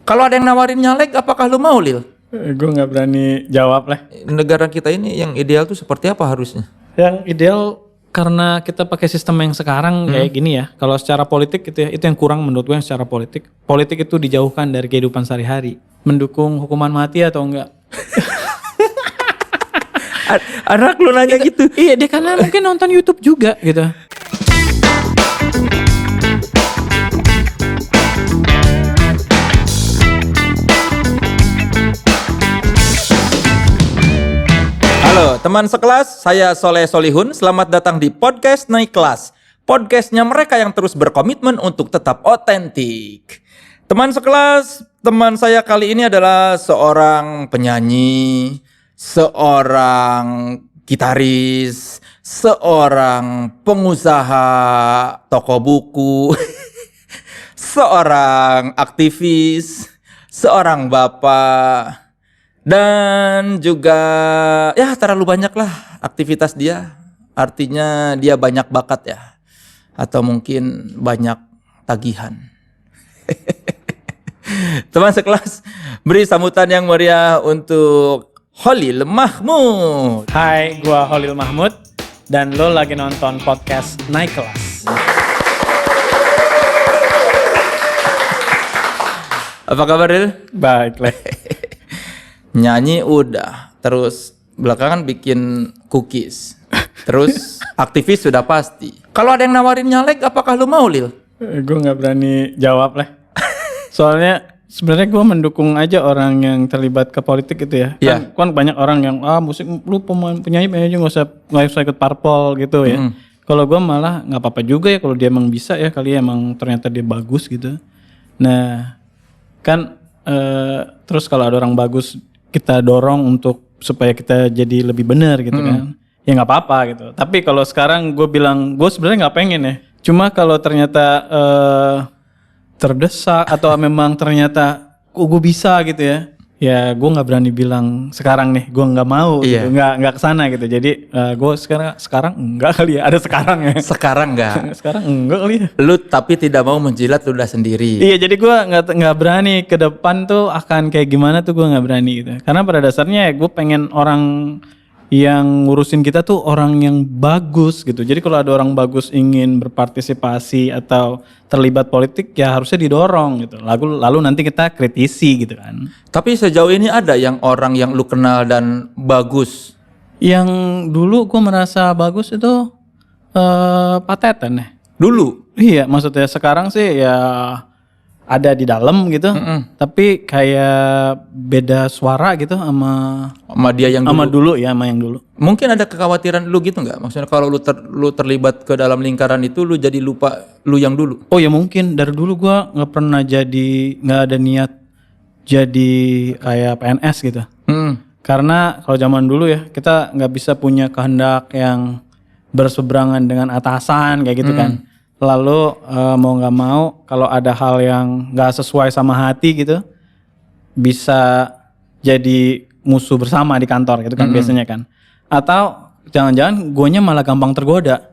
Kalau ada yang nawarin nyalek, apakah lu mau, Lil? Gue nggak berani jawab lah. Negara kita ini yang ideal tuh seperti apa harusnya? Yang ideal karena kita pakai sistem yang sekarang kayak gini ya. Kalau secara politik itu ya, itu yang kurang menurut gue yang secara politik. Politik itu dijauhkan dari kehidupan sehari-hari. Mendukung hukuman mati atau enggak? Anak lu nanya gitu. Iya, dia karena mungkin nonton YouTube juga gitu. Halo teman sekelas, saya Soleh Solihun. Selamat datang di podcast Naik Kelas. Podcastnya mereka yang terus berkomitmen untuk tetap otentik. Teman sekelas, teman saya kali ini adalah seorang penyanyi, seorang gitaris, seorang pengusaha toko buku, seorang aktivis, seorang bapak, dan juga ya terlalu banyak lah aktivitas dia. Artinya dia banyak bakat ya. Atau mungkin banyak tagihan. Teman sekelas, beri sambutan yang meriah untuk Khalil Mahmud. Hai, gua Khalil Mahmud dan lo lagi nonton podcast Naik Kelas. Apa kabar, Lil? Baiklah. Nyanyi udah, terus belakangan bikin cookies, terus aktivis sudah pasti. Kalau ada yang nawarin nyalek, apakah lu mau, Lil? Gue nggak berani jawab lah. Soalnya sebenarnya gue mendukung aja orang yang terlibat ke politik gitu ya. Iya. Kan banyak orang yang musik lu penyanyi aja nggak usah ikut parpol gitu ya. Kalau gue malah nggak apa-apa juga ya kalau dia emang bisa ya, kali emang ternyata dia bagus gitu. Nah kan terus kalau ada orang bagus kita dorong untuk supaya kita jadi lebih benar gitu kan. Ya nggak apa-apa gitu. Tapi kalau sekarang gue bilang gue sebenarnya nggak pengen ya. Cuma kalau ternyata terdesak atau memang ternyata kok gue bisa gitu ya. Ya gue nggak berani bilang sekarang nih gue nggak mau gitu. Nggak kesana gitu. Jadi gue sekarang enggak kali ya. Ada sekarang ya. Sekarang enggak. Sekarang enggak kali ya. Lu tapi tidak mau menjilat ludah sendiri. Iya, jadi gue nggak berani ke depan tuh akan kayak gimana tuh gue nggak berani gitu. Karena pada dasarnya gue pengen orang yang ngurusin kita tuh orang yang bagus gitu. Jadi kalau ada orang bagus ingin berpartisipasi atau terlibat politik ya harusnya didorong gitu. Lalu nanti kita kritisi gitu kan. Tapi sejauh ini ada yang orang yang lu kenal dan bagus. Yang dulu gue merasa bagus itu Pak Teten ya. Dulu? Iya, maksudnya sekarang sih ya ada di dalam gitu, tapi kayak beda suara gitu sama dia yang dulu. sama dulu ya, sama yang dulu. Mungkin ada kekhawatiran lu gitu nggak? Maksudnya kalau lu terlibat ke dalam lingkaran itu lu jadi lupa lu yang dulu. Oh ya mungkin dari dulu gua nggak ada niat jadi kayak PNS gitu. Karena kalau zaman dulu ya kita nggak bisa punya kehendak yang berseberangan dengan atasan kayak gitu kan. Lalu mau nggak mau kalau ada hal yang nggak sesuai sama hati gitu bisa jadi musuh bersama di kantor gitu kan biasanya kan. Atau jangan-jangan guanya malah gampang tergoda.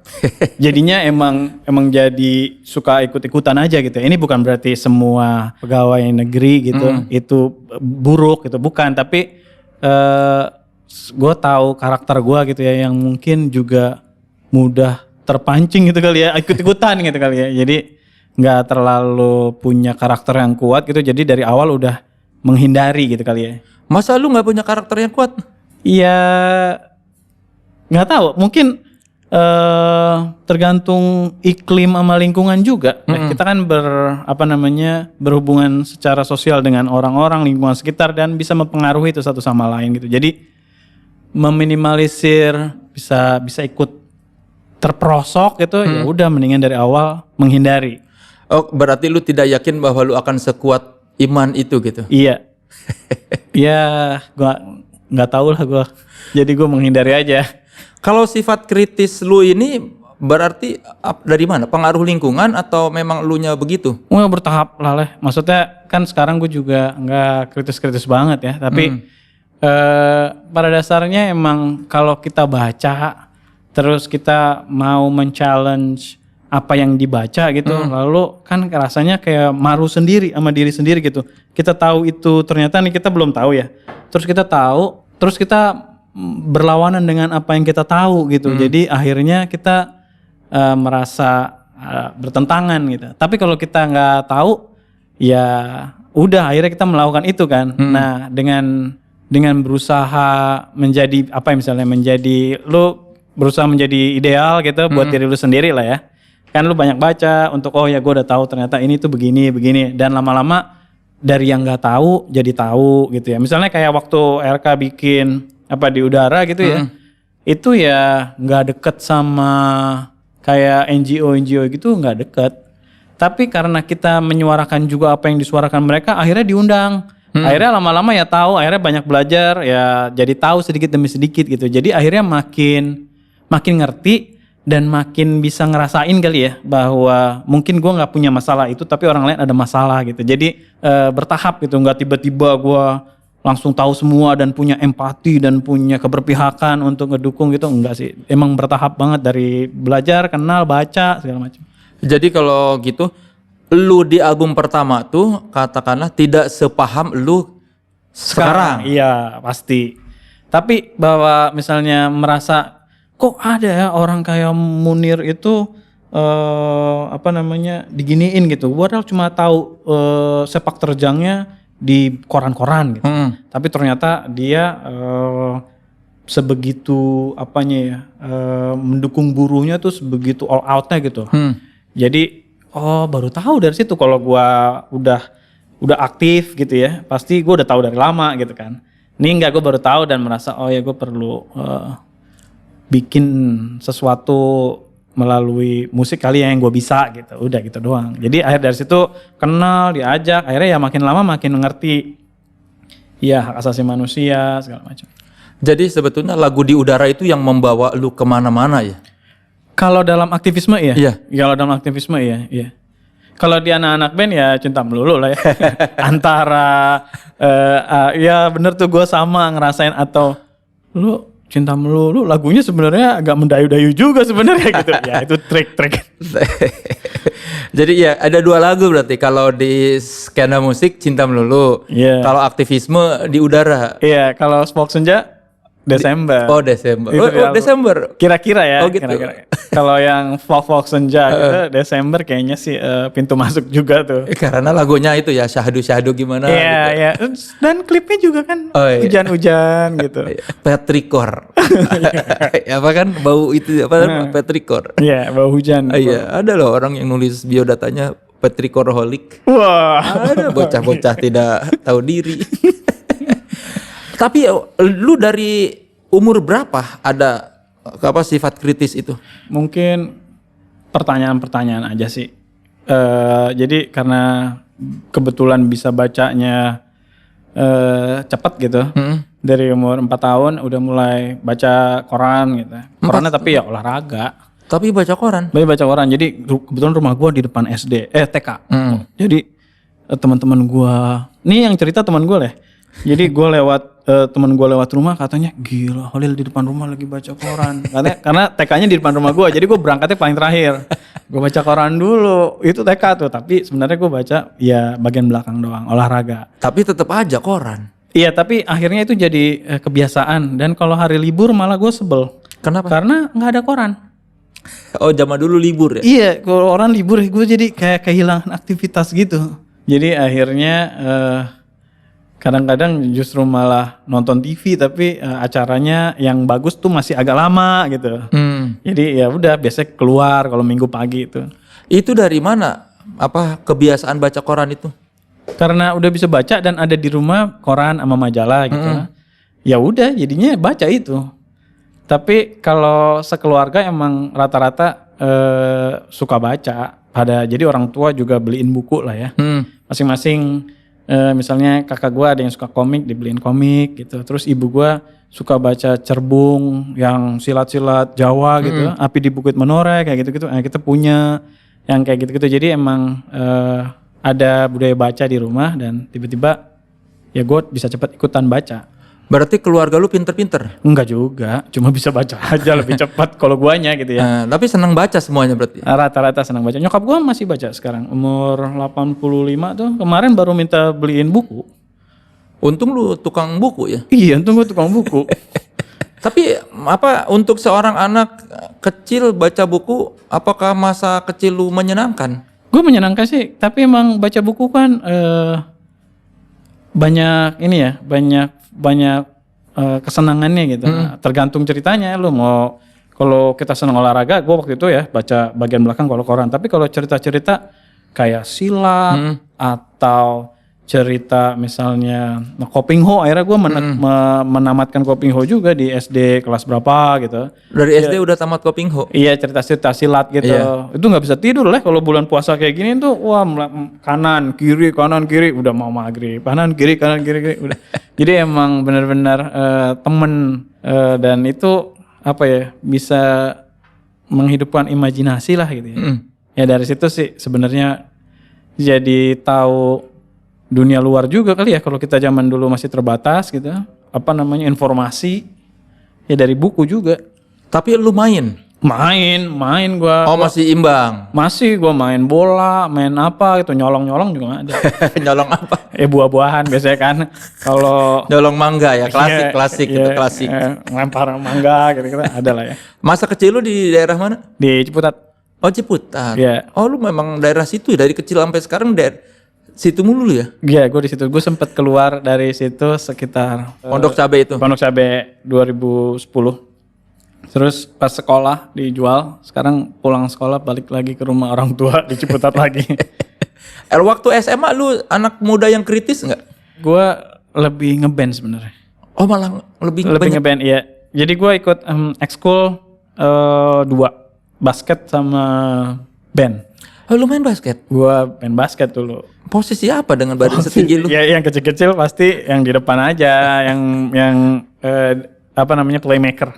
Jadinya emang jadi suka ikut-ikutan aja gitu. Ini bukan berarti semua pegawai negeri gitu itu buruk gitu, bukan. Tapi gue tahu karakter gue gitu ya yang mungkin juga mudah terpancing gitu kali ya, ikut-ikutan gitu kali ya. Jadi nggak terlalu punya karakter yang kuat gitu. Jadi dari awal udah menghindari gitu kali ya. Masa lu nggak punya karakter yang kuat? Iya, nggak tahu. Mungkin tergantung iklim sama lingkungan juga. Kita kan berhubungan secara sosial dengan orang-orang lingkungan sekitar dan bisa mempengaruhi itu satu sama lain gitu. Jadi meminimalisir bisa ikut terperosok gitu ya udah mendingan dari awal menghindari. Oh, berarti lu tidak yakin bahwa lu akan sekuat iman itu gitu? Iya. Ya, gua nggak tahu lah gua. Jadi gua menghindari aja. Kalau sifat kritis lu ini berarti dari mana? Pengaruh lingkungan atau memang lu nya begitu? Nggak bertahap lah. Maksudnya kan sekarang gue juga nggak kritis-kritis banget ya. Tapi pada dasarnya emang kalau kita baca terus kita mau men-challenge apa yang dibaca gitu. Lalu kan rasanya kayak malu sendiri sama diri sendiri gitu. Kita tahu itu ternyata nih kita belum tahu ya. Terus kita tahu, terus kita berlawanan dengan apa yang kita tahu gitu. Jadi akhirnya kita merasa bertentangan gitu. Tapi kalau kita nggak tahu, ya udah akhirnya kita melakukan itu kan. Nah dengan berusaha menjadi apa misalnya lu berusaha menjadi ideal gitu buat diri lu sendiri lah ya. Kan lu banyak baca untuk oh ya gue udah tahu ternyata ini tuh begini dan lama-lama dari yang nggak tahu jadi tahu gitu ya. Misalnya kayak waktu RK bikin apa di udara gitu ya, itu ya nggak deket sama kayak NGO gitu, nggak deket. Tapi karena kita menyuarakan juga apa yang disuarakan mereka, akhirnya diundang. Akhirnya lama-lama ya tahu, akhirnya banyak belajar ya jadi tahu sedikit demi sedikit gitu. Jadi akhirnya makin ngerti dan makin bisa ngerasain kali ya bahwa mungkin gue nggak punya masalah itu tapi orang lain ada masalah gitu. Jadi bertahap gitu, nggak tiba-tiba gue langsung tahu semua dan punya empati dan punya keberpihakan untuk ngedukung gitu, enggak sih. Emang bertahap banget dari belajar, kenal, baca segala macam. Jadi kalau gitu, lu di album pertama tuh katakanlah tidak sepaham lu sekarang. Iya pasti. Tapi bahwa misalnya merasa kok ada ya orang kayak Munir itu diginiin gitu. Padahal cuma tahu sepak terjangnya di koran-koran gitu. Tapi ternyata dia sebegitu mendukung buruhnya tuh sebegitu all outnya gitu. Jadi baru tahu dari situ kalau gua udah aktif gitu ya. Pasti gua udah tahu dari lama gitu kan. Ini enggak, gue baru tahu dan merasa gue perlu bikin sesuatu melalui musik kali yang gue bisa gitu. Udah gitu doang. Jadi akhir dari situ kenal, diajak, akhirnya ya makin lama makin ngerti ya hak asasi manusia segala macam. Jadi sebetulnya lagu di udara itu yang membawa lu kemana-mana ya? Kalau dalam aktivisme iya. Iya. Kalau dalam aktivisme iya. Kalau di anak-anak band ya cinta melulu lah ya. Antara ya bener tuh gue sama ngerasain atau lu cinta melulu lagunya sebenarnya agak mendayu-dayu juga sebenarnya gitu. Ya itu trik-trik. Jadi ya ada dua lagu berarti kalau di skena musik cinta melulu. Iya. Kalau aktivisme di udara. Iya, kalau Folk Senja Desember. Oh Desember. Itu Desember. Kira-kira ya. Oh gitu. Kira-kira. Kalau yang Folk Senja gitu Desember kayaknya sih pintu masuk juga tuh. Karena lagunya itu ya syahdu gimana Iya, gitu. iya. Dan klipnya juga kan hujan-hujan gitu. Petrikor. Apa kan bau itu petrikor. Iya, bau hujan. Iya, ada loh orang yang nulis biodatanya petrikorholik. Wah. Ada bocah-bocah tidak tahu diri. Tapi lu dari umur berapa ada sifat kritis itu? Mungkin pertanyaan-pertanyaan aja sih. Jadi karena kebetulan bisa bacanya cepat gitu. Dari umur 4 tahun udah mulai baca koran gitu. Korannya tapi ya olahraga. Tapi baca koran? Baca koran. Jadi kebetulan rumah gua di depan TK. Jadi teman-teman gua, nih yang cerita teman gua lah. Jadi gue teman gue lewat rumah katanya gila Holil di depan rumah lagi baca koran. Katanya karena TK-nya di depan rumah gue, jadi gue berangkatnya paling terakhir. Gue baca koran dulu, itu TK tuh. Tapi sebenarnya gue baca ya bagian belakang doang, olahraga. Tapi tetap aja koran. Iya, tapi akhirnya itu jadi kebiasaan. Dan kalau hari libur malah gue sebel. Kenapa? Karena nggak ada koran. Oh zaman dulu libur ya? Iya, kalau orang libur gue jadi kayak kehilangan aktivitas gitu. Jadi akhirnya kadang-kadang justru malah nonton TV tapi acaranya yang bagus tuh masih agak lama gitu. Jadi ya udah biasanya keluar kalau minggu pagi itu. Itu dari mana? Kebiasaan baca koran itu? Karena udah bisa baca dan ada di rumah koran sama majalah gitu. Ya udah jadinya baca itu. Tapi kalau sekeluarga emang rata-rata suka baca. Jadi orang tua juga beliin buku lah ya. Masing-masing. Misalnya kakak gue ada yang suka komik, dibeliin komik gitu. Terus ibu gue suka baca cerbung yang silat-silat Jawa gitu. Api di Bukit Menoreh kayak gitu-gitu. Nah, kita punya yang kayak gitu-gitu. Jadi emang ada budaya baca di rumah dan tiba-tiba ya gue bisa cepat ikutan baca. Berarti keluarga lu pinter-pinter. Enggak juga, cuma bisa baca aja lebih cepat kalau guanya gitu ya. Tapi senang baca semuanya berarti. Rata-rata senang baca. Nyokap gua masih baca sekarang, umur 85 tuh. Kemarin baru minta beliin buku. Untung lu tukang buku ya. Iya, untung gua tukang buku. Tapi apa untuk seorang anak kecil baca buku, apakah masa kecil lu menyenangkan? Gue menyenangkan sih, tapi emang baca buku kan banyak ini ya, banyak kesenangannya gitu. Tergantung ceritanya, lu mau kalau kita senang olahraga, gue waktu itu ya baca bagian belakang kalau koran. Tapi kalau cerita-cerita kayak silat atau cerita misalnya Koping Ho, akhirnya gue menamatkan Koping Ho juga di SD kelas berapa gitu. Dari SD udah tamat Koping Ho? Iya, cerita-cerita silat gitu. Itu nggak bisa tidur lah kalau bulan puasa kayak gini tuh, wah kanan kiri udah mau maghrib, kanan kiri udah. Jadi emang benar-benar temen dan itu apa ya, bisa menghidupkan imajinasi lah gitu ya. Ya dari situ sih sebenarnya jadi tahu dunia luar juga kali ya, kalau kita zaman dulu masih terbatas gitu. Apa namanya, informasi ya dari buku juga. Tapi lu main gua. Oh, masih imbang. Masih gua main bola, main apa gitu, nyolong juga nggak ada. Nyolong apa? Buah-buahan biasanya kan. Kalau nyolong mangga ya, klasik itu klasik. Lempar mangga gitu ada lah ya. Masa kecil lu di daerah mana? Di Ciputat. Oh, Ciputat. Iya. Oh, lu memang daerah situ ya, dari kecil sampai sekarang situ mulu ya? Iya, gue di situ. Gue sempet keluar dari situ sekitar Pondok Cabe itu. Pondok Cabe 2010. Terus pas sekolah dijual. Sekarang pulang sekolah balik lagi ke rumah orang tua di Ciputat lagi. Waktu SMA lu anak muda yang kritis nggak? Gue lebih ngeband sebenarnya. Oh, malah lebih ngeband, iya. Jadi gue ikut ekskul 2, basket sama band. Oh, lu main basket? Gue main basket dulu. Posisi apa dengan badan setinggi lu? Ya yang kecil-kecil pasti yang di depan aja, yang apa namanya, playmaker.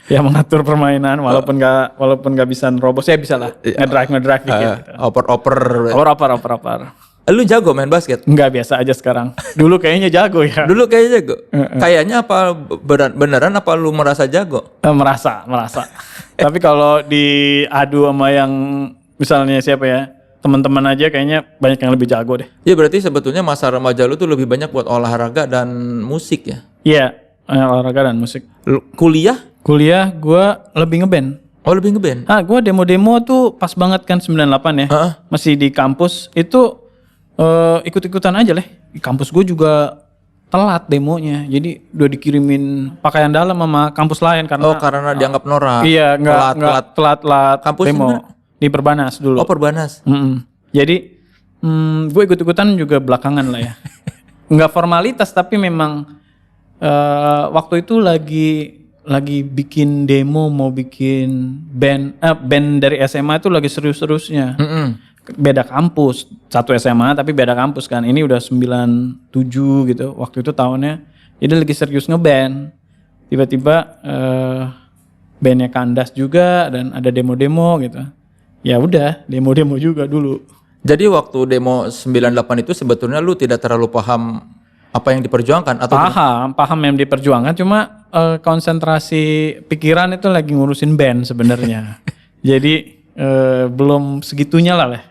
Yang mengatur permainan walaupun nggak bisa nerobos, ya bisa lah ngedrive dikit. Oper. Lu jago main basket? Nggak, biasa aja sekarang. Dulu kayaknya jago ya. Dulu kayaknya jago. Kayaknya apa beneran apa lu merasa jago? Merasa. Tapi kalau diadu sama yang misalnya siapa ya, teman-teman aja, kayaknya banyak yang lebih jago deh. Ya berarti sebetulnya masa remaja lu tuh lebih banyak buat olahraga dan musik ya? Iya, olahraga dan musik. Kuliah gue lebih ngeband. Oh, lebih ngeband? Gue demo-demo tuh pas banget kan 98 ya. Masih di kampus itu ikut-ikutan aja lah. Di kampus gue juga telat demonya. Jadi udah dikirimin pakaian dalam sama kampus lain karena dianggap norak. Iya, nggak telat kampus demo. Di Perbanas dulu. Oh, Perbanas. Jadi gue ikut-ikutan juga belakangan lah ya. Nggak formalitas, tapi memang waktu itu lagi bikin demo, mau bikin band dari SMA itu lagi serius-seriusnya. Beda kampus, satu SMA tapi beda kampus kan. Ini udah 97 gitu. Waktu itu tahunnya. Jadi lagi serius ngeband. Tiba-tiba bandnya kandas juga dan ada demo-demo gitu. Ya udah, demo-demo juga dulu. Jadi waktu demo 98 itu sebetulnya lu tidak terlalu paham apa yang diperjuangkan atau paham yang diperjuangkan, cuma konsentrasi pikiran itu lagi ngurusin band sebenarnya. Jadi belum segitunya lah.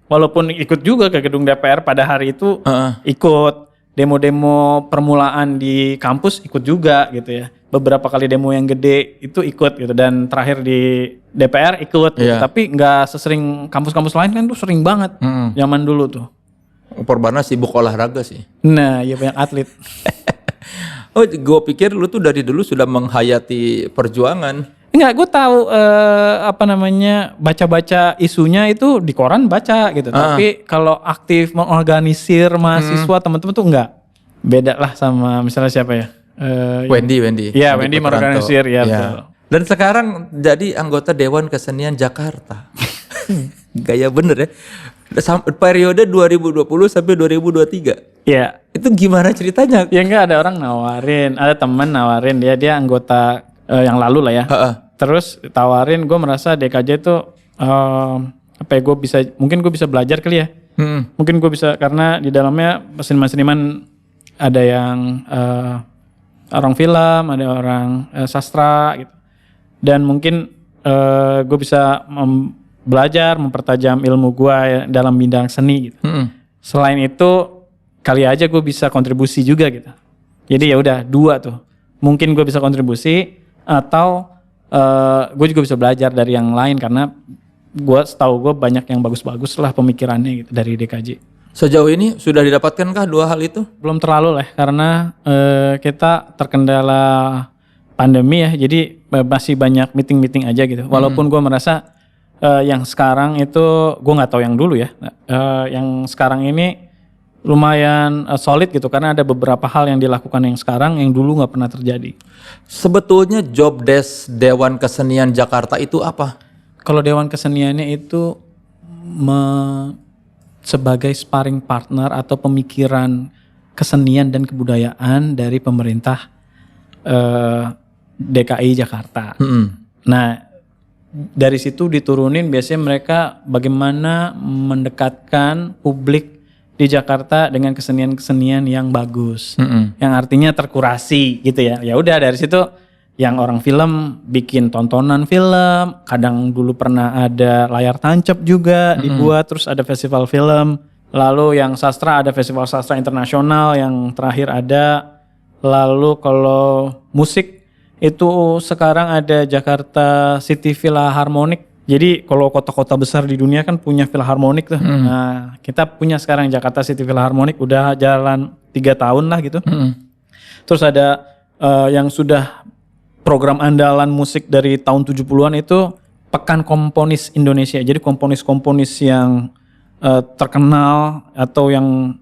Walaupun ikut juga ke gedung DPR pada hari itu, ikut demo-demo permulaan di kampus, ikut juga gitu ya. Beberapa kali demo yang gede itu ikut gitu, dan terakhir di DPR ikut gitu. Tapi nggak sesering kampus-kampus lain kan, tuh sering banget zaman dulu tuh. Perbanas sibuk olahraga sih. Nah, ya banyak atlet. Oh, gue pikir lu tuh dari dulu sudah menghayati perjuangan. Enggak, gue tahu apa namanya, baca-baca isunya itu di koran baca gitu. Tapi kalau aktif mengorganisir mahasiswa teman-teman tuh enggak. Beda lah sama misalnya siapa ya? Wendy. Iya, Wendy mengorganisir ya. Betul. Dan sekarang jadi anggota Dewan Kesenian Jakarta. Gaya bener ya. Periode 2020 sampai 2023. Iya. Itu gimana ceritanya? Ya enggak, ada orang nawarin, ada teman nawarin, dia anggota yang lalu lah ya. Terus tawarin, gue merasa DKJ itu apa ya, mungkin gue bisa belajar kali ya. Mungkin gue bisa, karena di dalamnya seniman-seniman ada yang orang film, ada orang sastra gitu. Dan mungkin gue bisa belajar, mempertajam ilmu gue dalam bidang seni gitu. Selain itu kali aja gue bisa kontribusi juga gitu. Jadi ya udah 2 tuh. Mungkin gue bisa kontribusi atau gue juga bisa belajar dari yang lain karena setahu gue banyak yang bagus-bagus lah pemikirannya gitu dari DKJ. Sejauh ini sudah didapatkankah 2 hal itu? Belum terlalu lah karena kita terkendala pandemi ya, jadi masih banyak meeting-meeting aja gitu. Walaupun gue merasa yang sekarang itu, gue nggak tahu yang dulu ya, yang sekarang ini lumayan solid gitu karena ada beberapa hal yang dilakukan yang sekarang yang dulu nggak pernah terjadi. Sebetulnya job desk Dewan Kesenian Jakarta itu apa? Kalau Dewan Keseniannya itu sebagai sparring partner atau pemikiran kesenian dan kebudayaan dari pemerintah DKI Jakarta. Nah, dari situ diturunin biasanya mereka bagaimana mendekatkan publik di Jakarta dengan kesenian-kesenian yang bagus, yang artinya terkurasi gitu ya. Ya udah dari situ yang orang film bikin tontonan film, kadang dulu pernah ada layar tancap juga dibuat, terus ada festival film. Lalu yang sastra ada festival sastra internasional yang terakhir ada. Lalu kalau musik itu sekarang ada Jakarta City Philharmonic. Jadi kalau kota-kota besar di dunia kan punya Philharmonic tuh. Nah kita punya sekarang Jakarta City Philharmonic udah jalan 3 tahun lah gitu. Terus ada yang sudah program andalan musik dari tahun 70-an itu Pekan Komponis Indonesia. Jadi komponis-komponis yang terkenal atau yang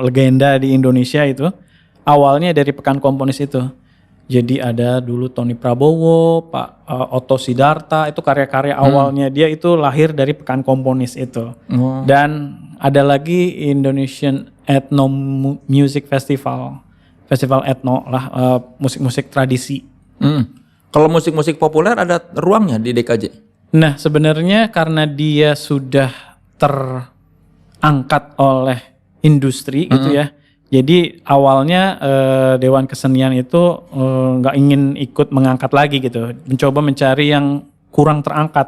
legenda di Indonesia itu awalnya dari Pekan Komponis itu. Jadi ada dulu Tony Prabowo, Pak Otto Sidarta, itu karya-karya awalnya dia itu lahir dari Pekan Komponis itu. Dan ada lagi Indonesian Ethno Music Festival, festival etno lah, musik-musik tradisi. Kalau musik-musik populer ada ruangnya di DKJ? Nah sebenarnya karena dia sudah terangkat oleh industri gitu ya. Jadi awalnya Dewan Kesenian itu nggak ingin ikut mengangkat lagi gitu, mencoba mencari yang kurang terangkat.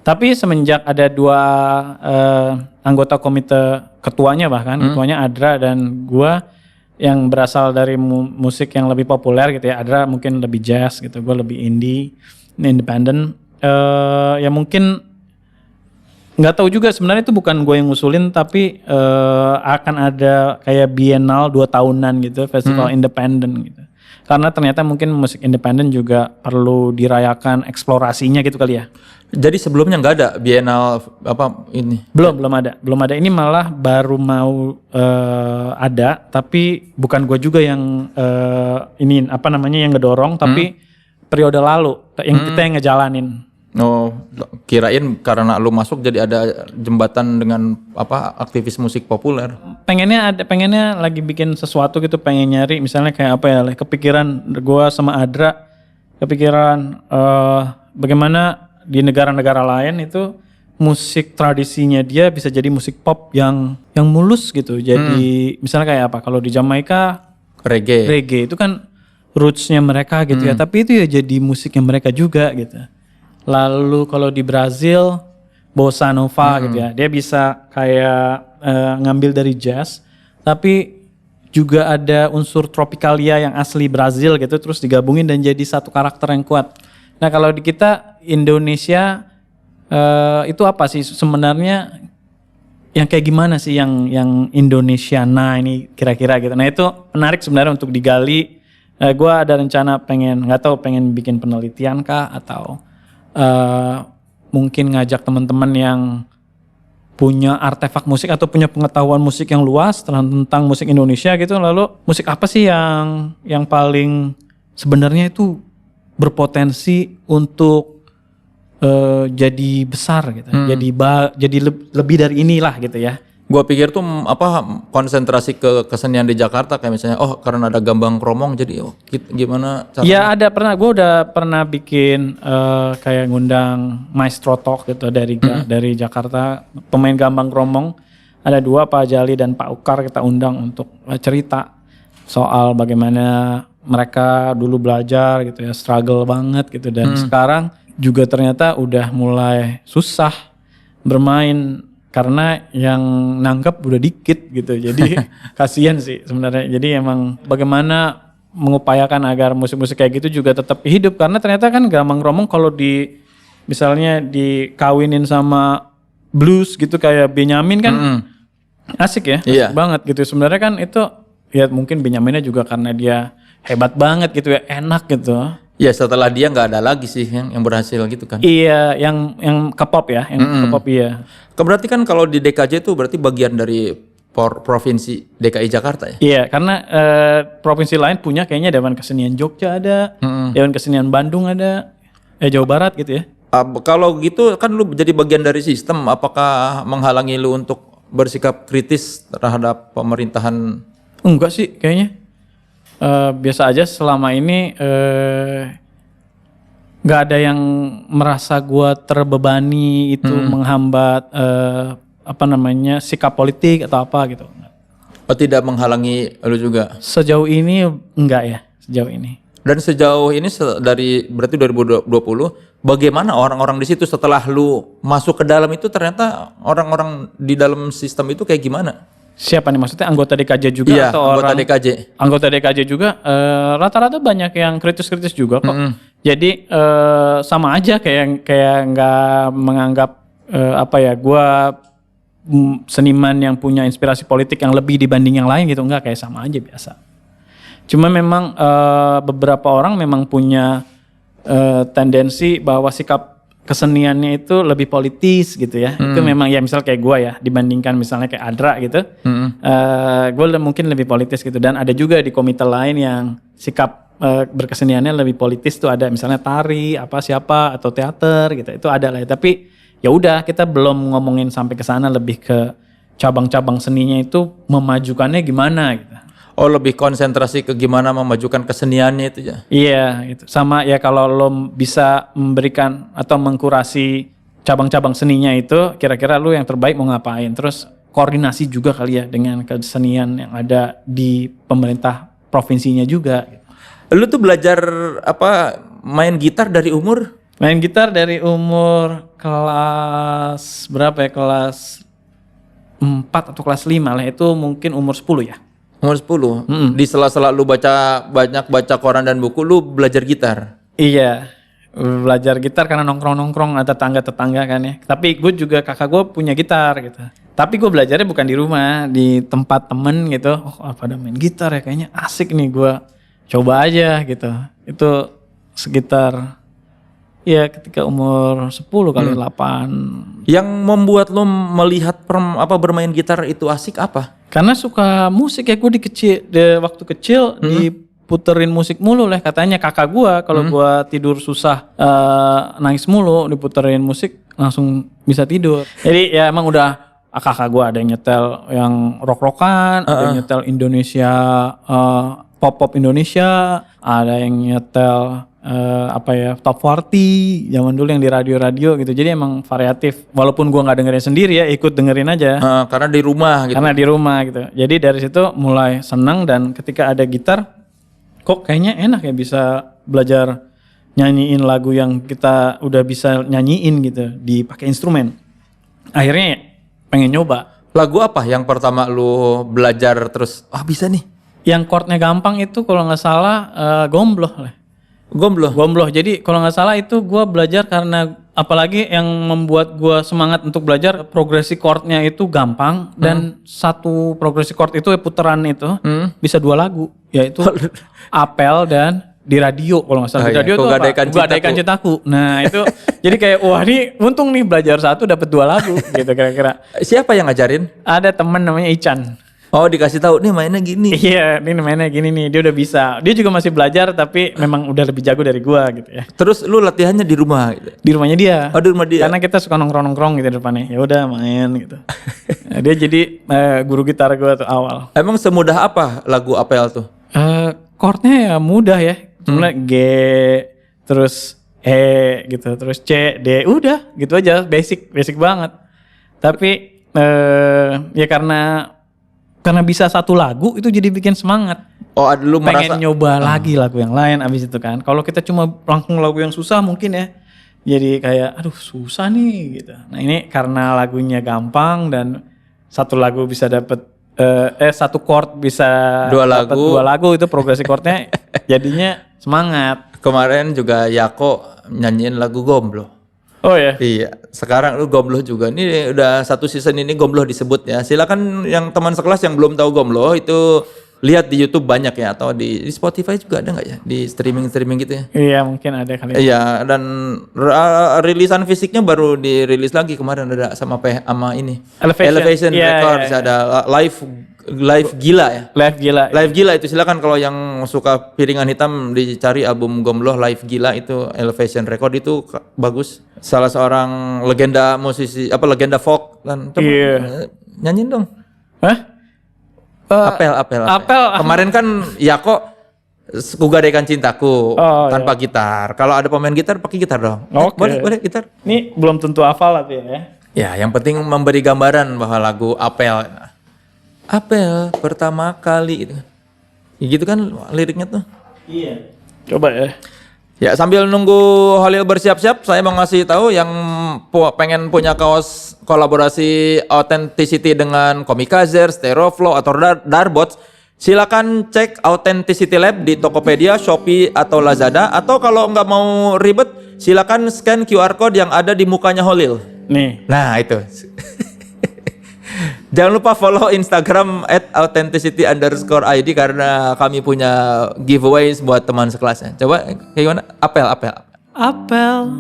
Tapi semenjak ada 2 anggota komite, ketuanya bahkan, ketuanya Adra dan gua yang berasal dari musik yang lebih populer gitu ya. Adra mungkin lebih jazz gitu, gua lebih indie, independent. Ya mungkin nggak tahu juga sebenarnya itu bukan gue yang ngusulin tapi akan ada kayak bienal 2 tahunan gitu, festival independen gitu. Karena ternyata mungkin musik independen juga perlu dirayakan eksplorasinya gitu kali ya. Jadi sebelumnya nggak ada bienal apa ini? Belum ada. Ini malah baru mau ada, tapi bukan gue juga yang ini apa namanya yang ngedorong, tapi periode lalu yang kita yang ngejalanin. Oh, kirain karena lu masuk jadi ada jembatan dengan apa aktivis musik populer. Pengennya lagi bikin sesuatu gitu, pengen nyari misalnya kayak apa ya, kepikiran gua sama Adra kepikiran bagaimana di negara-negara lain itu musik tradisinya dia bisa jadi musik pop yang mulus gitu. Jadi misalnya kayak apa, kalau di Jamaika reggae itu kan rootsnya mereka gitu ya, tapi itu ya jadi musiknya mereka juga gitu. Lalu kalau di Brazil bossa nova gitu ya, dia bisa kayak ngambil dari jazz, tapi juga ada unsur tropicalia yang asli Brazil gitu, terus digabungin dan jadi satu karakter yang kuat. Nah kalau di kita Indonesia itu apa sih sebenarnya yang kayak gimana sih yang Indonesiana ini kira-kira gitu. Nah itu menarik sebenarnya untuk digali. Gue ada rencana pengen bikin penelitian kah atau mungkin ngajak teman-teman yang punya artefak musik atau punya pengetahuan musik yang luas tentang musik Indonesia gitu. Lalu musik apa sih yang paling sebenarnya itu berpotensi untuk jadi besar gitu, jadi lebih dari inilah gitu ya. Gua pikir tuh konsentrasi ke kesenian di Jakarta kayak misalnya karena ada Gambang Kromong jadi gimana caranya? Ya ada gue udah pernah bikin kayak ngundang Maestro Talk gitu dari Jakarta, pemain Gambang Kromong ada 2, Pak Jali dan Pak Ukar, kita undang untuk cerita soal bagaimana mereka dulu belajar gitu ya, struggle banget gitu, dan sekarang juga ternyata udah mulai susah bermain karena yang nangkep udah dikit gitu. Jadi kasihan sih sebenarnya. Jadi emang bagaimana mengupayakan agar musik-musik kayak gitu juga tetap hidup, karena ternyata kan Gambang Kromong kalau misalnya dikawinin sama blues gitu kayak Benyamin kan asik ya, asik banget gitu. Sebenarnya kan itu ya mungkin Benyaminnya juga karena dia hebat banget gitu ya, enak gitu. Ya setelah dia nggak ada lagi sih yang berhasil gitu kan. Iya, yang ke pop ya, yang ke pop iya. Berarti kan kalau di DKJ itu berarti bagian dari provinsi DKI Jakarta ya? Iya, karena provinsi lain punya kayaknya Dewan Kesenian Jogja ada, Dewan Kesenian Bandung ada, Jawa Barat gitu ya. Kalau gitu kan lu jadi bagian dari sistem, apakah menghalangi lu untuk bersikap kritis terhadap pemerintahan? Enggak sih kayaknya. Biasa aja selama ini nggak ada yang merasa gua terbebani itu menghambat sikap politik atau apa gitu. Oh, tidak menghalangi lu juga? Sejauh ini enggak ya, sejauh ini. Dan sejauh ini dari berarti 2020, bagaimana orang-orang di situ setelah lu masuk ke dalam itu, ternyata orang-orang di dalam sistem itu kayak gimana? Siapa nih maksudnya, anggota DKJ juga atau anggota orang? DKJ. Anggota DKJ juga rata-rata banyak yang kritis-kritis juga kok. Jadi sama aja kayak nggak menganggap gua seniman yang punya inspirasi politik yang lebih dibanding yang lain gitu, enggak, kayak sama aja biasa. Cuma memang beberapa orang memang punya tendensi bahwa sikap keseniannya itu lebih politis gitu ya. Itu memang ya misal kayak gue ya, dibandingkan misalnya kayak Adra gitu. Gue mungkin lebih politis gitu. Dan ada juga di komite lain yang sikap berkeseniannya lebih politis tuh, ada misalnya tari, siapa atau teater gitu. Itu ada lah ya. Tapi ya udah, kita belum ngomongin sampai ke sana, lebih ke cabang-cabang seninya itu memajukannya gimana gitu. Oh, lebih konsentrasi ke gimana memajukan keseniannya itu ya? Iya, gitu. Sama ya, kalau lo bisa memberikan atau mengkurasi cabang-cabang seninya itu, kira-kira lo yang terbaik mau ngapain. Terus koordinasi juga kali ya dengan kesenian yang ada di pemerintah provinsinya juga. Lu tuh belajar main gitar dari umur? Main gitar dari umur kelas berapa ya? Kelas 4 atau kelas 5 lah. Itu mungkin umur 10 ya. Umur 10? Di sela-sela lu banyak baca koran dan buku, lu belajar gitar? Iya, belajar gitar karena nongkrong-nongkrong ada tetangga-tetangga kan ya. Tapi gue juga, kakak gue punya gitar gitu. Tapi gue belajarnya bukan di rumah, di tempat temen gitu. Oh, pada main gitar ya, kayaknya asik nih, gue coba aja gitu. Itu sekitar ya ketika umur 10 kali 8. Yang membuat lo melihat bermain gitar itu asik apa? Karena suka musik ya, gue waktu kecil diputerin musik mulu lah, katanya kakak gue kalau gue tidur susah nangis mulu, diputerin musik langsung bisa tidur. Jadi ya emang udah kakak gue ada yang nyetel yang rock-rockan, ada yang nyetel Indonesia, pop-pop Indonesia, ada yang nyetel top 40 zaman dulu yang di radio-radio gitu. Jadi emang variatif. Walaupun gua nggak dengerin sendiri ya, ikut dengerin aja. Karena di rumah gitu. Karena di rumah gitu. Jadi dari situ mulai senang, dan ketika ada gitar, kok kayaknya enak ya bisa belajar nyanyiin lagu yang kita udah bisa nyanyiin gitu, dipakai instrumen. Akhirnya pengen nyoba. Lagu apa yang pertama lu belajar terus bisa nih? Yang chordnya gampang itu kalau nggak salah Gombloh lah. Gombloh. Jadi kalau nggak salah itu gue belajar karena, apalagi yang membuat gue semangat untuk belajar, progresi chordnya itu gampang, dan satu progresi chord itu putaran itu bisa 2 lagu, yaitu Apel dan Di Radio kalau nggak salah. Di Radio itu Gadaikan Cintaku. Nah itu jadi kayak wah, ini untung nih belajar satu dapat 2 lagu gitu kira-kira. Siapa yang ngajarin? Ada teman namanya Ican. Oh, dikasih tahu nih mainnya gini. Iya, ini mainnya gini nih. Dia udah bisa. Dia juga masih belajar, tapi memang udah lebih jago dari gua gitu ya. Terus lu latihannya di rumah gitu? Di rumahnya dia. Oh, di rumah dia. Karena kita suka nongkrong-nongkrong gitu depannya. Ya udah main gitu. Nah, dia jadi guru gitar gua tuh awal. Emang semudah apa lagu Apel tuh? Chordnya ya mudah ya. Cuma G, terus E gitu, terus C, D, udah gitu aja. Basic banget. Tapi ya karena bisa satu lagu itu jadi bikin semangat. Oh, lu pengen merasa nyoba lagi lagu yang lain abis itu kan. Kalau kita cuma langsung lagu yang susah mungkin ya jadi kayak aduh susah nih gitu. Nah ini karena lagunya gampang dan satu lagu bisa dapet satu chord bisa dapet dua lagu itu progresi chordnya jadinya semangat. kemarin juga Yako nyanyiin lagu Gombloh. Oh ya. Iya, sekarang lu Gombloh juga. Ini udah satu season ini Gombloh disebut ya. Silakan yang teman sekelas yang belum tahu Gombloh itu lihat di YouTube banyak ya, atau di Spotify juga ada nggak ya, di streaming gitu ya? Iya mungkin ada kali. Iya, dan rilisan fisiknya baru dirilis lagi kemarin ada sama ini Elevation Records. Ada live gila ya. Live gila itu silakan kalau yang suka piringan hitam dicari album Gombloh Live Gila itu Elevation Record itu bagus. Salah seorang legenda musisi legenda folk kan. Nyanyiin dong. Hah? Apel. Kemarin kan Yako Ku Gadaikan Cintaku tanpa gitar. Kalau ada pemain gitar pakai gitar dong. Boleh gitar. Ini belum tentu hafal tapi ya. Ya, yang penting memberi gambaran bahwa lagu Apel. Apel pertama kali gitu. Ya gitu kan liriknya tuh. Iya. Coba ya. Ya, sambil nunggu Holil bersiap-siap, saya mau ngasih tahu yang pengen punya kaos kolaborasi Authenticity dengan Komikazer, Stereoflow atau Darbots, silakan cek Authenticity Lab di Tokopedia, Shopee atau Lazada, atau kalau nggak mau ribet, silakan scan QR code yang ada di mukanya Holil. Nih. Nah, itu. Jangan lupa follow Instagram @authenticity_id karena kami punya giveaways buat teman sekelasnya. Coba kayak gimana? Apel. Apel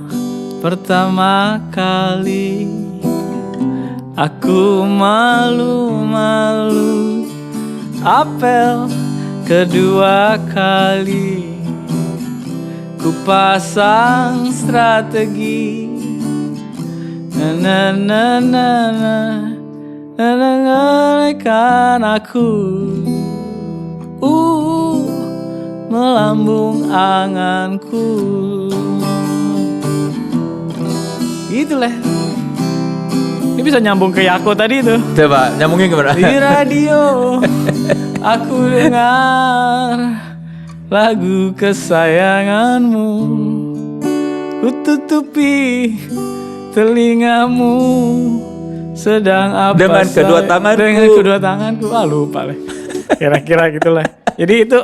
pertama kali aku malu-malu. Apel kedua kali ku pasang strategi. Mengenaikan aku melambung anganku. Gitulah. Ini bisa nyambung ke Yako tadi tuh. Coba nyambungin gimana? Di radio aku dengar lagu kesayanganmu. Ku tutupi telingamu sedang apa dengan kedua tanganku. Lupa lah. Kira-kira gitulah. Jadi itu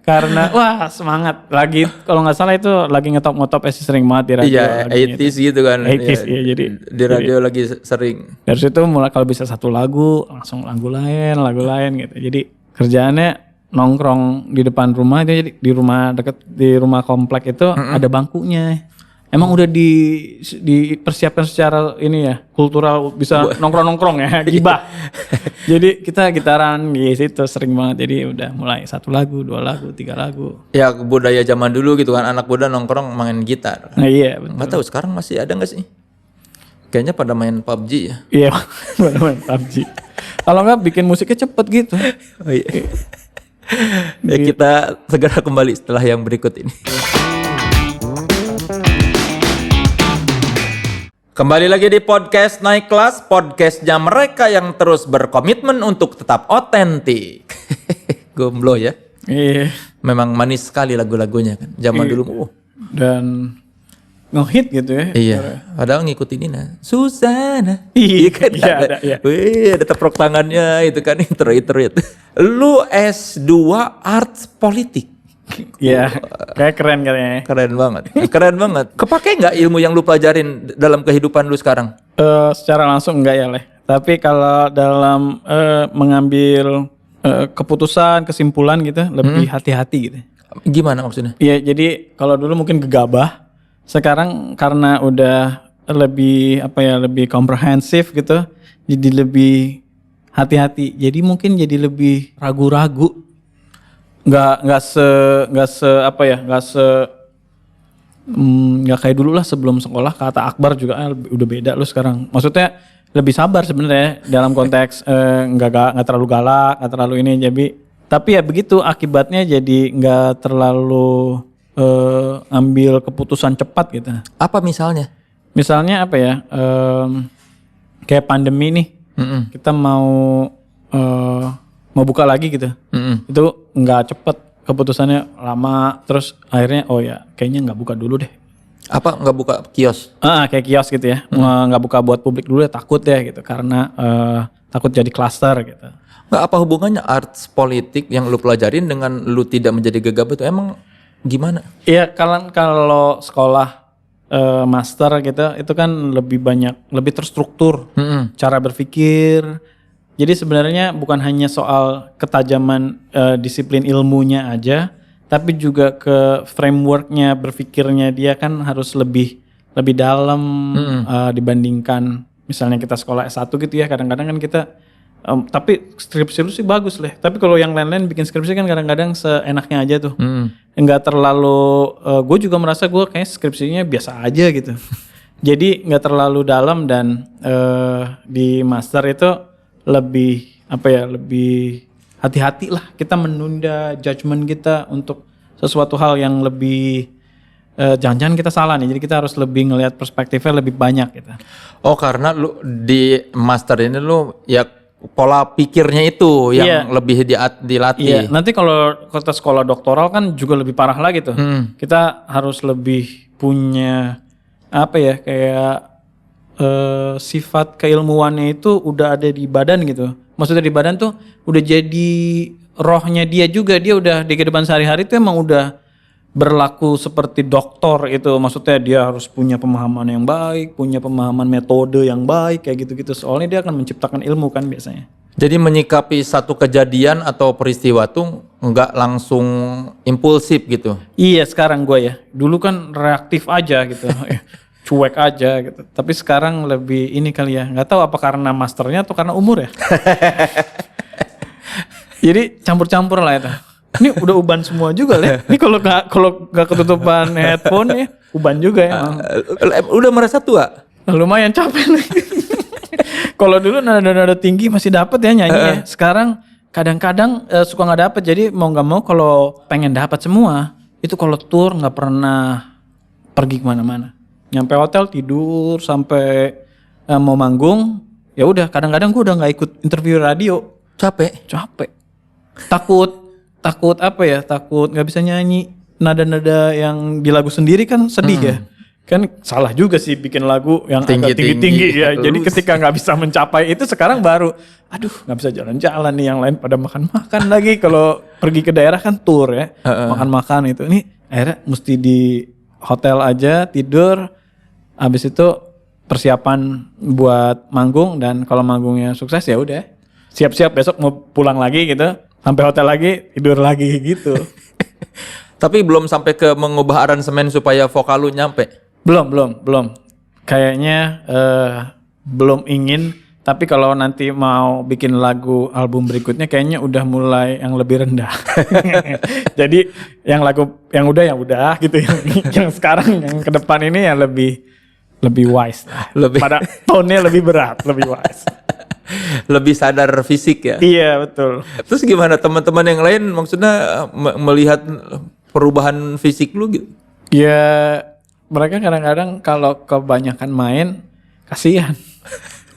karena semangat lagi, kalau nggak salah itu lagi ngetop sering banget di radio. Iya, 80s gitu kan. 80s ya, jadi di radio lagi sering. Dari situ mulai kalau bisa satu lagu langsung lagu lain gitu. Jadi kerjaannya nongkrong di depan rumah itu, jadi di rumah komplek itu ada bangkunya. Emang udah dipersiapkan secara ini ya, kultural, bisa nongkrong ya, gibah. Jadi kita gitaran di situ sering banget. Jadi udah mulai 1 lagu, 2 lagu, 3 lagu. Ya budaya zaman dulu gitu kan, anak muda nongkrong main gitar. Nah iya betul. Nggak tahu sekarang masih ada nggak sih? Kayaknya pada main PUBG ya. Iya, pada main PUBG. Kalau nggak bikin musiknya cepet gitu. Oh iya. Ya kita segera kembali setelah yang berikut ini. Kembali lagi di podcast Naik Kelas, podcastnya mereka yang terus berkomitmen untuk tetap otentik. Gombloh ya. Iya. Memang manis sekali lagu-lagunya kan. Zaman dulu. Dan ngehit gitu ya. Iya. Padahal ngikutin Nina. Susana. Iya kan. Iya, ada. Wih, ada tepuk tangannya itu kan. Intro itu. Lu S2 Arts Politik. Iya, kayak keren katanya. Keren banget. Kepake nggak ilmu yang lu pelajarin dalam kehidupan lu sekarang? Secara langsung enggak ya, Leh. Tapi kalau dalam mengambil keputusan, kesimpulan gitu, lebih hati-hati gitu. Gimana maksudnya? Iya, jadi kalau dulu mungkin gegabah, sekarang karena udah lebih lebih komprehensif gitu, jadi lebih hati-hati. Jadi mungkin jadi lebih ragu-ragu. Nggak kayak dulu lah sebelum sekolah. Kata Akbar juga udah beda lu sekarang. Maksudnya lebih sabar sebenarnya dalam konteks nggak terlalu galak, nggak terlalu ini. Tapi ya begitu akibatnya, jadi nggak terlalu ambil keputusan cepat gitu. Apa misalnya? Misalnya apa ya? Kayak pandemi nih. Kita mau mau buka lagi gitu. Itu nggak cepet, keputusannya lama, terus akhirnya oh ya kayaknya nggak buka dulu deh. Apa nggak buka kios? Kayak kios gitu ya, nggak buka buat publik dulu ya, takut ya gitu, karena takut jadi klaster gitu. Nggak, apa hubungannya arts politik yang lu pelajarin dengan lu tidak menjadi gegabah itu emang gimana? Iya, kalau sekolah master gitu, itu kan lebih banyak, lebih terstruktur cara berpikir. Jadi sebenarnya bukan hanya soal ketajaman disiplin ilmunya aja, tapi juga ke frameworknya berpikirnya dia kan harus lebih dalam dibandingkan misalnya kita sekolah S1 gitu ya. Kadang-kadang kan kita tapi skripsi lu sih bagus lah. Tapi kalau yang lain-lain bikin skripsi kan kadang-kadang seenaknya aja tuh. Enggak terlalu, gue juga merasa gue kayak skripsinya biasa aja gitu. Jadi nggak terlalu dalam, dan di master itu lebih lebih hati-hati lah kita menunda judgement kita untuk sesuatu hal yang lebih jangan-jangan kita salah nih. Jadi kita harus lebih ngelihat perspektifnya lebih banyak gitu. Oh, karena lu di master ini lu ya pola pikirnya itu yang lebih dilatih. Iya, nanti kalau kita sekolah doktoral kan juga lebih parah lagi tuh. Kita harus lebih punya kayak sifat keilmuannya itu udah ada di badan gitu. Maksudnya di badan tuh udah jadi rohnya dia juga. Dia udah di kehidupan sehari-hari tuh emang udah berlaku seperti dokter itu. Maksudnya dia harus punya pemahaman yang baik, punya pemahaman metode yang baik kayak gitu-gitu. Soalnya dia akan menciptakan ilmu kan biasanya. Jadi menyikapi satu kejadian atau peristiwa tuh nggak langsung impulsif gitu. Iya, sekarang gue ya. Dulu kan reaktif aja gitu. Cuek aja gitu. Tapi sekarang lebih ini kali ya. Nggak tahu apa karena masternya atau karena umur ya. Jadi campur-campur lah itu. Ini udah uban semua juga lah. Ini kalau nggak ketutupan headphone ya, uban juga ya. Udah merasa tua? Lumayan capek nih. Kalau dulu nada-nada tinggi masih dapat ya nyanyi ya. Sekarang kadang-kadang suka nggak dapet. Jadi mau nggak mau kalau pengen dapat semua, itu kalau tour nggak pernah pergi kemana-mana. Nyampe hotel tidur sampai mau manggung. Ya udah, kadang-kadang gue udah nggak ikut interview radio. Capek. Takut nggak bisa nyanyi nada-nada yang di lagu sendiri kan sedih ya. Kan salah juga sih bikin lagu yang agak tinggi-tinggi ya. Jadi ketika nggak bisa mencapai itu, sekarang baru aduh nggak bisa jalan-jalan nih, yang lain pada makan-makan lagi. Kalau pergi ke daerah kan tour ya, makan-makan itu. Ini akhirnya mesti di hotel aja tidur, habis itu persiapan buat manggung, dan kalau manggungnya sukses ya udah siap-siap besok mau pulang lagi gitu. Sampai hotel lagi, tidur lagi gitu. Tapi belum sampai ke mengubah aransemen supaya vokal lu nyampe? Belum. Kayaknya belum ingin. Tapi kalau nanti mau bikin lagu album berikutnya kayaknya udah mulai yang lebih rendah. Jadi yang lagu yang udah gitu. Yang sekarang yang ke depan ini yang lebih wise. Pada tone-nya lebih berat, lebih wise. Lebih sadar fisik ya? Iya, betul. Terus gimana teman-teman yang lain maksudnya melihat perubahan fisik lu gitu? Ya mereka kadang-kadang kalau kebanyakan main kasihan.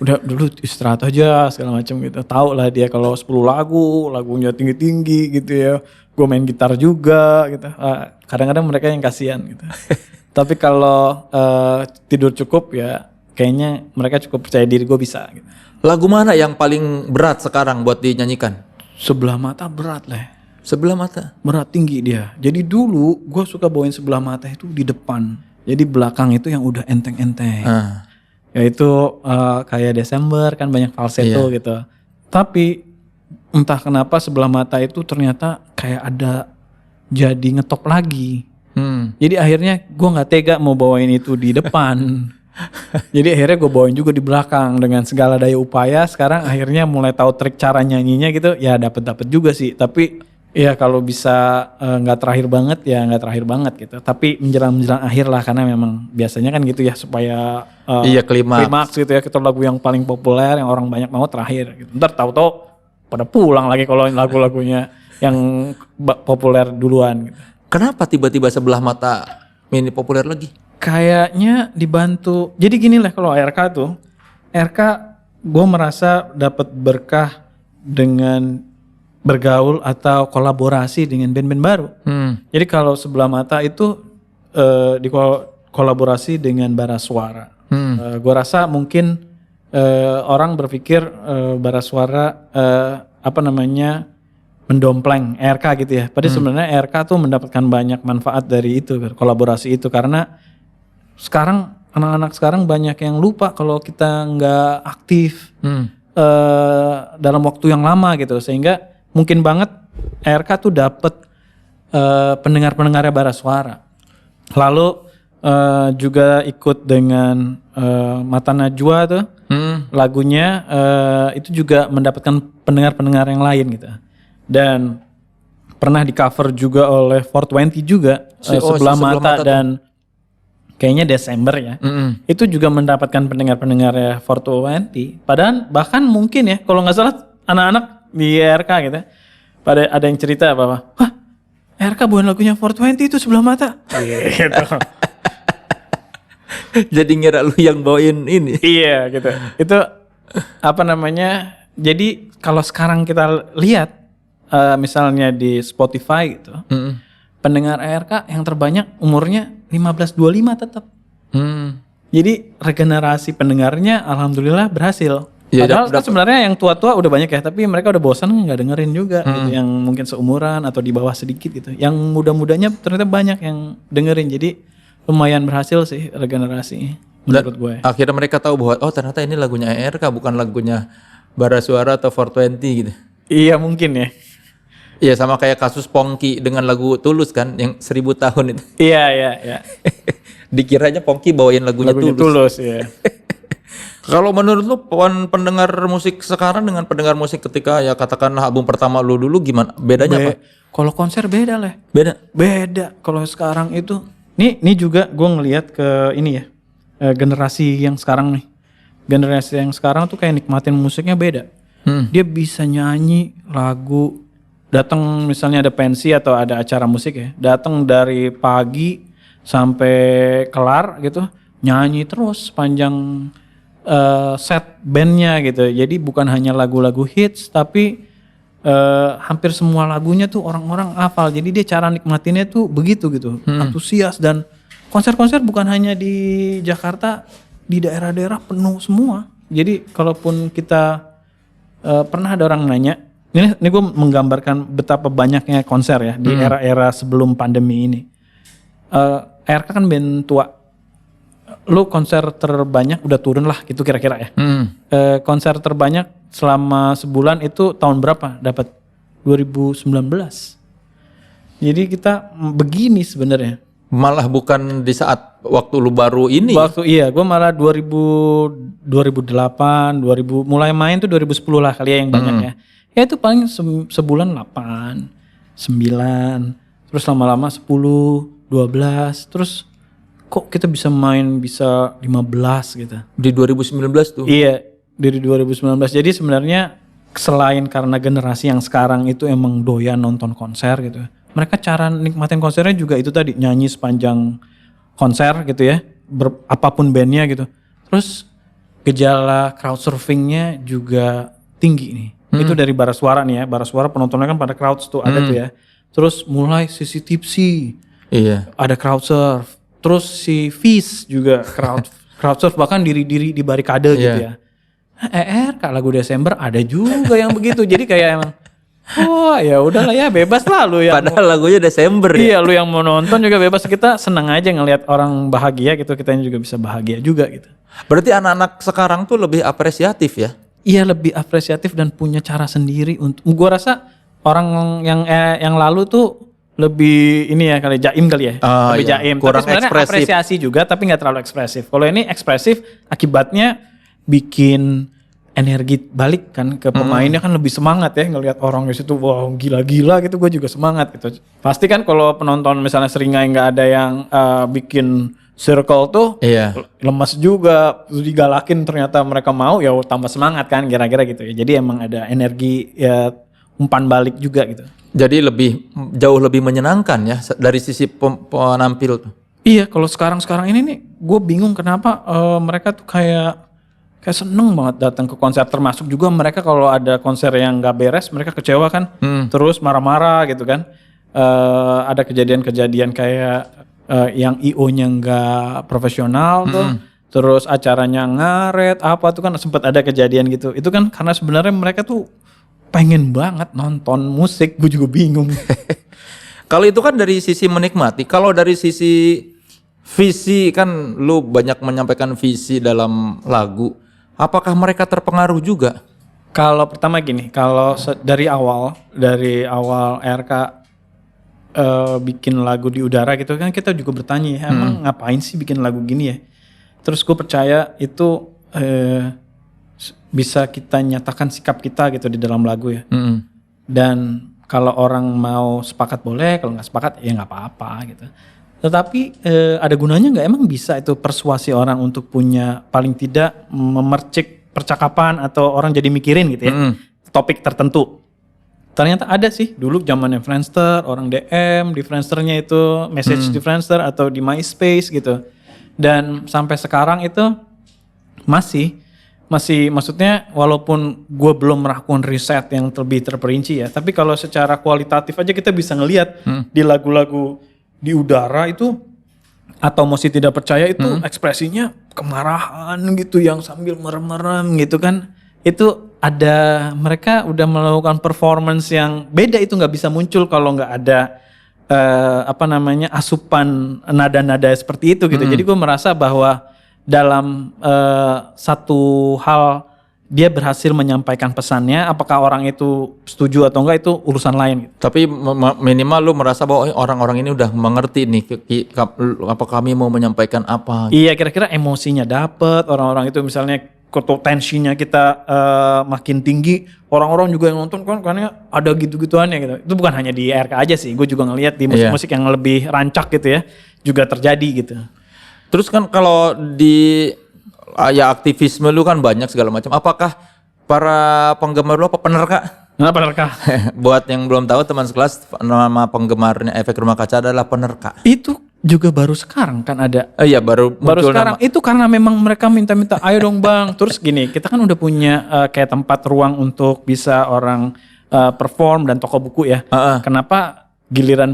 Udah dulu istirahat aja segala macam gitu. Tahu lah dia kalau 10 lagunya tinggi-tinggi gitu ya. Gue main gitar juga gitu. Kadang-kadang mereka yang kasihan gitu. Tapi kalau tidur cukup ya kayaknya mereka cukup percaya diri gue bisa gitu. Lagu mana yang paling berat sekarang buat dinyanyikan? Sebelah Mata berat lah. Sebelah Mata? Berat tinggi dia. Jadi dulu gue suka bawain Sebelah Mata itu di depan. Jadi belakang itu yang udah enteng-enteng. Yaitu kayak Desember kan banyak falsetto gitu. Tapi entah kenapa Sebelah Mata itu ternyata kayak ada jadi ngetop lagi. Jadi akhirnya gue gak tega mau bawain itu di depan. Jadi akhirnya gue bawain juga di belakang dengan segala daya upaya. Sekarang akhirnya mulai tahu trik cara nyanyinya gitu. Ya dapet juga sih. Tapi ya kalau bisa nggak terakhir banget ya nggak terakhir banget gitu. Tapi menjelang akhir lah, karena memang biasanya kan gitu ya supaya klimaks gitu ya. Kita lagu yang paling populer yang orang banyak mau terakhir gitu. Ntar tahu-tahu pada pulang lagi kalau lagu-lagunya yang populer duluan gitu. Kenapa tiba-tiba Sebelah Mata ini populer lagi? Kayaknya dibantu. Jadi gini lah kalau RK gue merasa dapat berkah dengan bergaul atau kolaborasi dengan band-band baru. Jadi kalau Sebelah Mata itu kolaborasi dengan Bara Suara. Gue rasa mungkin orang berpikir Bara Suara mendompleng ERK gitu ya. Padahal sebenarnya ERK tuh mendapatkan banyak manfaat dari itu, kolaborasi itu, karena sekarang anak-anak sekarang banyak yang lupa kalau kita nggak aktif dalam waktu yang lama gitu, sehingga mungkin banget ERK tuh dapet pendengar-pendengarnya Bara Suara. Lalu juga ikut dengan Mata Najwa tuh lagunya itu juga mendapatkan pendengar-pendengar yang lain gitu. Dan pernah di cover juga oleh 420 juga Sebelah Mata dan kayaknya Desember ya. Itu juga mendapatkan pendengar-pendengar ya 420. Padahal bahkan mungkin ya kalau nggak salah anak-anak di RK gitu pada ada yang cerita apa, wah RK bukan lagunya 420 itu Sebelah Mata. Gitu. Jadi ngira lu yang bawain ini. Iya gitu. Itu jadi kalau sekarang kita lihat misalnya di Spotify gitu, pendengar ARK yang terbanyak umurnya 15-25 tetap. Jadi regenerasi pendengarnya alhamdulillah berhasil. Ya, padahal kan sebenarnya yang tua-tua udah banyak ya, tapi mereka udah bosan nggak dengerin juga gitu, yang mungkin seumuran atau di bawah sedikit gitu. Yang muda-mudanya ternyata banyak yang dengerin, jadi lumayan berhasil sih regenerasi menurut gue. Akhirnya mereka tahu bahwa oh ternyata ini lagunya ARK bukan lagunya Bara Suara atau 420 gitu. Iya mungkin ya. Iya sama kayak kasus Pongki dengan lagu Tulus kan yang 1000 tahun itu. Iya. Dikiranya Pongki bawain lagunya Tulus ya. Kalau menurut lu pendengar musik sekarang dengan pendengar musik ketika ya katakanlah album pertama lu dulu gimana? Bedanya apa? Kalau konser beda lah. Beda. Kalau sekarang itu nih juga gue ngelihat ke ini ya. Generasi yang sekarang nih. Generasi yang sekarang tuh kayak nikmatin musiknya beda. Dia bisa nyanyi lagu, datang misalnya ada pensi atau ada acara musik ya, datang dari pagi sampai kelar gitu, nyanyi terus panjang set bandnya gitu. Jadi bukan hanya lagu-lagu hits, tapi hampir semua lagunya tuh orang-orang hafal. Jadi dia cara nikmatinnya tuh begitu gitu, antusias. Dan konser-konser bukan hanya di Jakarta, di daerah-daerah penuh semua. Jadi kalaupun kita pernah ada orang nanya, ini gue menggambarkan betapa banyaknya konser ya di era-era sebelum pandemi ini. RK kan band tua, lu konser terbanyak udah turun lah gitu kira-kira ya. Konser terbanyak selama sebulan itu tahun berapa? Dapat 2019. Jadi kita begini sebenarnya. Malah bukan di saat waktu lu baru ini. Gue malah 2008, 2000 mulai main tuh 2010 lah kali ya yang banyak ya. Ya itu paling sebulan 8, 9, terus lama-lama 10, 12, terus kok kita bisa main bisa 15 gitu. Di 2019 tuh? Iya, dari 2019. Jadi sebenarnya selain karena generasi yang sekarang itu emang doyan nonton konser gitu. Mereka cara nikmatin konsernya juga itu tadi, nyanyi sepanjang konser gitu ya, apapun bandnya gitu. Terus gejala crowd surfingnya juga tinggi nih. Itu dari Bara Suara nih ya, Bara Suara penontonnya kan pada crowd tuh ada tuh ya. Terus mulai sisi tipsy, ada crowd surf. Terus si Fish juga crowd surf, bahkan diri-diri di barikade gitu ya. Lagu Desember ada juga yang begitu. Jadi kayak emang oh ya udahlah ya, bebas lah lu yang padahal lagunya Desember ya. Iya, lu yang mau nonton juga bebas, kita senang aja ngelihat orang bahagia gitu, kita juga bisa bahagia juga gitu. Berarti anak-anak sekarang tuh lebih apresiatif ya? Iya, lebih apresiatif dan punya cara sendiri untuk, gua rasa orang yang lalu tuh lebih ini ya kali jaim kali ya. Lebih jaim. Kurang tapi sebenarnya apresiasi juga tapi nggak terlalu ekspresif. Kalau ini ekspresif, akibatnya bikin energi balik kan ke pemainnya, kan lebih semangat ya ngelihat orang di situ, wow gila-gila gitu, gue juga semangat gitu. Pasti kan kalau penonton misalnya seringai nggak ada yang bikin circle tuh, lemas juga, digalakin ternyata mereka mau, ya tambah semangat kan kira-kira gitu ya. Jadi emang ada energi ya, umpan balik juga gitu. Jadi jauh lebih menyenangkan ya dari sisi penampil tuh. Iya, kalau sekarang ini nih gue bingung kenapa mereka tuh kayak kayak seneng banget datang ke konser, termasuk juga mereka kalau ada konser yang nggak beres mereka kecewa kan, terus marah-marah gitu kan. Ada kejadian-kejadian kayak yang IO-nya nggak profesional tuh, terus acaranya ngaret apa tuh kan sempat ada kejadian gitu. Itu kan karena sebenarnya mereka tuh pengen banget nonton musik, gue juga bingung. Kalau itu kan dari sisi menikmati, kalau dari sisi visi kan lu banyak menyampaikan visi dalam lagu. Apakah mereka terpengaruh juga? Kalau pertama gini, kalau dari awal RK bikin lagu di udara gitu kan kita juga bertanya ya, emang ngapain sih bikin lagu gini ya? Terus gue percaya itu bisa kita nyatakan sikap kita gitu di dalam lagu ya. Dan kalau orang mau sepakat boleh, kalau nggak sepakat ya nggak apa-apa gitu. Tetapi ada gunanya nggak? Emang bisa itu persuasi orang untuk punya paling tidak memercik percakapan atau orang jadi mikirin gitu ya, topik tertentu. Ternyata ada sih dulu zamannya Friendster, orang DM di Friendsternya itu, message di Friendster atau di MySpace gitu. Dan sampai sekarang itu masih maksudnya walaupun gue belum melakukan riset yang lebih terperinci ya, tapi kalau secara kualitatif aja kita bisa ngelihat di lagu-lagu di udara itu atau masih tidak percaya itu ekspresinya kemarahan gitu yang sambil merem-merem gitu kan. Itu ada, mereka udah melakukan performance yang beda, itu nggak bisa muncul kalau nggak ada asupan nada-nada seperti itu gitu. Jadi gue merasa bahwa dalam satu hal dia berhasil menyampaikan pesannya, apakah orang itu setuju atau enggak itu urusan lain gitu. Tapi minimal lu merasa bahwa orang-orang ini udah mengerti nih apa kami mau menyampaikan apa. Iya, kira-kira emosinya dapet, orang-orang itu misalnya tensinya kita makin tinggi, orang-orang juga yang nonton kan karena ada gitu-gituannya gitu. Itu bukan hanya di RK aja sih, gue juga ngelihat di musik-musik yang lebih rancak gitu ya, juga terjadi gitu. Terus kan kalau di ya aktivisme lu kan banyak segala macam. Apakah para penggemar lu apa penerka? Nah, penerka. Buat yang belum tahu teman sekelas, nama penggemarnya Efek Rumah Kaca adalah penerka. Itu juga baru sekarang kan ada. Iya baru sekarang. Itu karena memang mereka minta-minta ayo dong bang. Terus gini, kita kan udah punya kayak tempat ruang untuk bisa orang perform dan toko buku ya. Kenapa giliran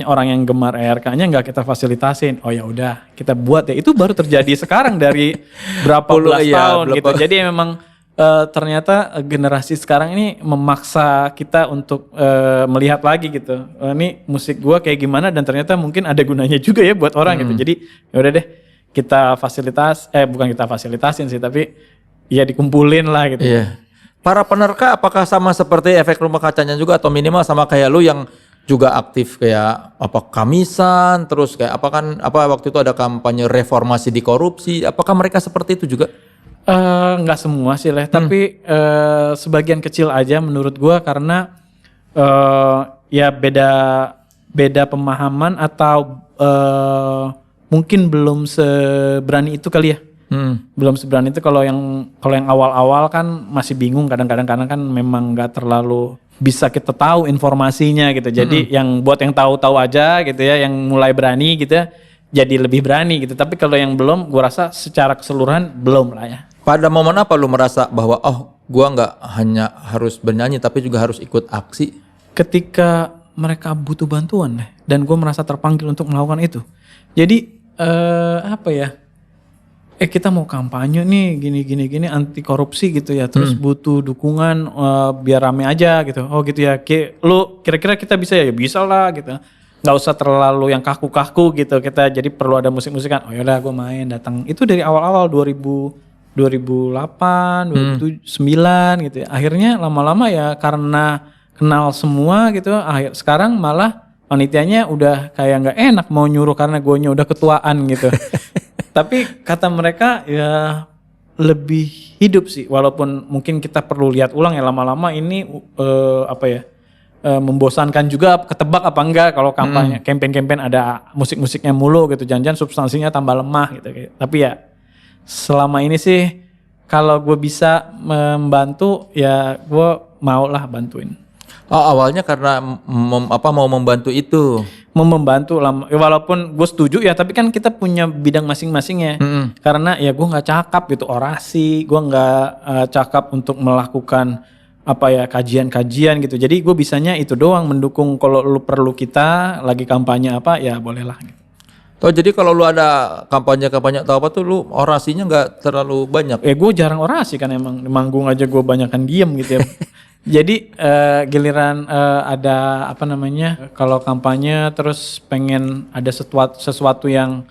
orang yang gemar ERK-nya nggak kita fasilitasin? Oh ya udah kita buat ya. Itu baru terjadi sekarang dari berapa belas tahun gitu. Jadi memang ternyata generasi sekarang ini memaksa kita untuk melihat lagi gitu. Ini musik gua kayak gimana dan ternyata mungkin ada gunanya juga ya buat orang gitu. Jadi ya udah deh kita bukan kita fasilitasin sih, tapi ya dikumpulin lah gitu. Iya. Para penerka apakah sama seperti Efek Rumah Kacanya juga atau minimal sama kayak lu yang juga aktif kayak apa Kamisan, terus kayak waktu itu ada kampanye reformasi di korupsi, apakah mereka seperti itu juga? Nggak semua sih tapi sebagian kecil aja menurut gua karena ya beda pemahaman atau mungkin belum seberani itu kali ya. Belum seberani itu. Kalau yang awal-awal kan masih bingung kadang-kadang karena kan memang nggak terlalu bisa kita tahu informasinya gitu. Jadi yang buat yang tahu-tahu aja gitu ya, yang mulai berani gitu ya, jadi lebih berani gitu. Tapi kalau yang belum, gua rasa secara keseluruhan belum lah ya. Pada momen apa lu merasa bahwa gua nggak hanya harus bernyanyi tapi juga harus ikut aksi? Ketika mereka butuh bantuan dan gua merasa terpanggil untuk melakukan itu. Jadi kita mau kampanye nih gini anti korupsi gitu ya, terus butuh dukungan biar rame aja gitu. Oh gitu ya, lu kira-kira kita bisa ya bisa lah gitu. Nggak usah terlalu yang kaku-kaku gitu. Kita jadi perlu ada musik-musikan. Oh yaudah gue main datang. Itu dari awal-awal 2008, 2009 gitu ya. Akhirnya lama-lama ya karena kenal semua gitu. Sekarang malah panitianya udah kayak nggak enak mau nyuruh karena guanya udah ketuaan gitu. Tapi kata mereka ya lebih hidup sih, walaupun mungkin kita perlu lihat ulang ya lama-lama ini membosankan juga, ketebak apa enggak kalau kampanye campaign ada musik-musiknya mulu gitu, jangan-jangan substansinya tambah lemah gitu. Tapi ya selama ini sih kalau gue bisa membantu ya gue mau lah bantuin. Oh, awalnya karena mau membantu itu. Membantu lama, walaupun gue setuju ya, tapi kan kita punya bidang masing-masing ya. Karena ya gue nggak cakap gitu orasi, gue nggak cakap untuk melakukan apa ya kajian-kajian gitu. Jadi gue bisanya itu doang, mendukung kalau lu perlu kita lagi kampanye apa ya bolehlah. Gitu. Oh, jadi kalau lu ada kampanye-kampanye atau apa tuh lu orasinya nggak terlalu banyak. Gue jarang orasi kan, emang di manggung aja gue banyakan diem gitu ya. Jadi giliran ada apa namanya, kalau kampanye terus pengen ada sesuatu yang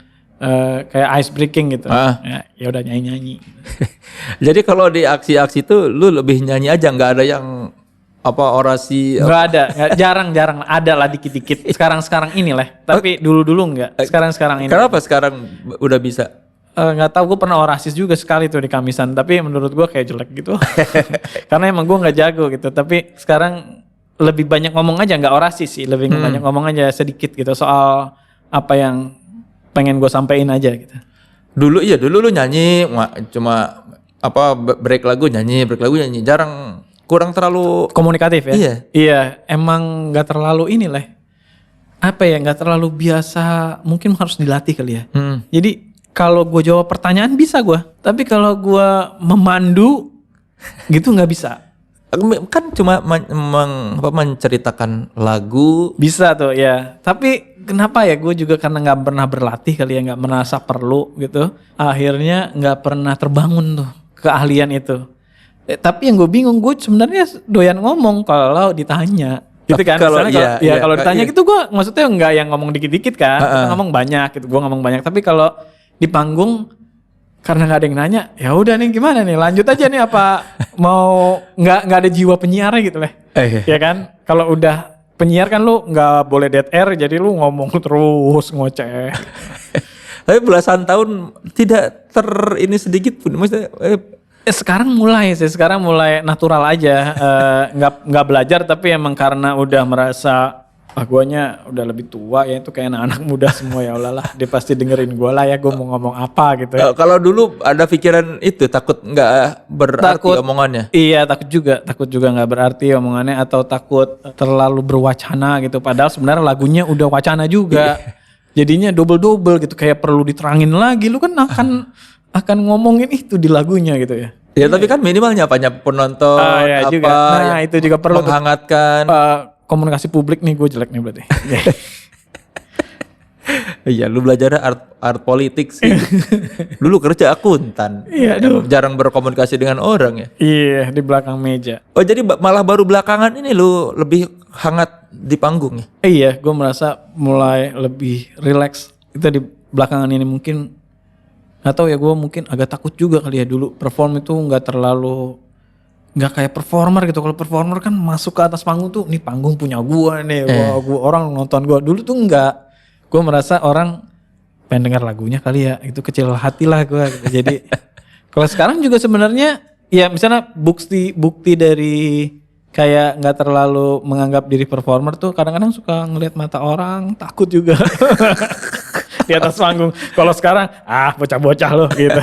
kayak ice breaking gitu, ya udah nyanyi. Jadi kalau di aksi-aksi itu lu lebih nyanyi aja, nggak ada yang apa orasi? Nggak ada, jarang ada lah dikit-dikit. Sekarang ini lah, tapi dulu nggak. Sekarang ini. Kenapa sekarang udah bisa? Nggak tahu, gue pernah orasis juga sekali tuh di Kamisan, tapi menurut gue kayak jelek gitu. Karena emang gue nggak jago gitu. Tapi sekarang lebih banyak ngomong aja, nggak orasis sih, lebih banyak ngomong aja sedikit gitu soal apa yang pengen gue sampein aja gitu. Dulu lu nyanyi cuma apa break lagu nyanyi, jarang, kurang terlalu komunikatif ya. Iya, emang nggak terlalu inilah. Apa ya, nggak terlalu biasa, mungkin harus dilatih kali ya. Jadi kalau gue jawab pertanyaan bisa gue, tapi kalau gue memandu gitu nggak bisa. Kan cuma menceritakan lagu. Bisa tuh ya, tapi kenapa ya, gue juga karena nggak pernah berlatih kali ya, nggak merasa perlu gitu. Akhirnya nggak pernah terbangun tuh keahlian itu. Tapi yang gue bingung, gue sebenarnya doyan ngomong kalau ditanya. Gitu kan, kalau ditanya gitu gue maksudnya nggak yang ngomong dikit-dikit kan, kita ngomong banyak gitu, gue ngomong banyak. Tapi kalau di panggung karena nggak ada yang nanya, ya udah nih gimana nih, lanjut aja nih apa mau nggak ada jiwa penyiar gitu lah. Ya kan, kalau udah penyiar kan lu nggak boleh dead air, jadi lu ngomong terus ngoceh. Tapi belasan tahun tidak ini sedikit pun, maksudnya sekarang mulai natural aja, nggak belajar, tapi emang karena udah merasa guanya udah lebih tua ya, itu kayak anak-anak muda semua, ya Allah lah, dia pasti dengerin gua lah ya, gua mau ngomong apa gitu ya. Kalau dulu ada pikiran itu, takut nggak berarti omongannya? Iya, takut juga nggak berarti omongannya, atau takut terlalu berwacana gitu, padahal sebenarnya lagunya udah wacana juga. Jadinya double gitu, kayak perlu diterangin lagi, lu kan akan ngomongin itu di lagunya gitu ya. Ya tapi kan minimalnya penonton ya, apa juga. Nah itu juga perlu menghangatkan. Komunikasi publik nih gue jelek nih berarti. Iya, lu belajar art politik sih. Dulu kerja akuntan. Iya, jarang berkomunikasi dengan orang ya. Iya, di belakang meja. Oh, jadi malah baru belakangan ini lu lebih hangat di panggung ya? Iya, gue merasa mulai lebih relax. Itu di belakangan ini mungkin, nggak tahu ya, gue mungkin agak takut juga kali ya. Dulu perform itu nggak kayak performer gitu. Kalau performer kan masuk ke atas panggung tuh, nih panggung punya gua nih, gua orang nonton gua. Dulu tuh enggak. Gua merasa orang pengen dengar lagunya kali ya, itu kecil hati lah gua gitu. Jadi kalau sekarang juga sebenarnya ya, misalnya bukti dari kayak nggak terlalu menganggap diri performer tuh, kadang-kadang suka ngelihat mata orang, takut juga. Di atas panggung. Kalau sekarang bocah-bocah loh gitu.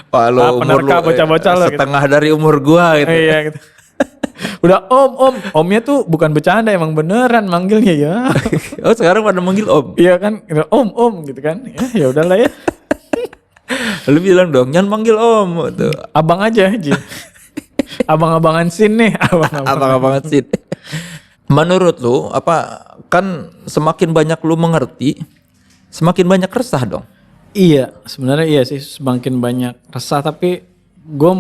Penerka bocah-bocah loh setengah gitu. Dari umur gua gitu. Iya gitu. Udah omnya tuh bukan bercanda, emang beneran manggilnya ya. Oh, sekarang pada manggil om. Iya kan, om gitu kan. Ya udahlah ya. Lu bilang dong, jangan manggil om tuh. Abang aja. Abang-abangan sin nih, abang-abangan sin. Menurut lu kan semakin banyak lu mengerti, semakin banyak resah dong? Iya, sebenarnya iya sih, semakin banyak resah, tapi gue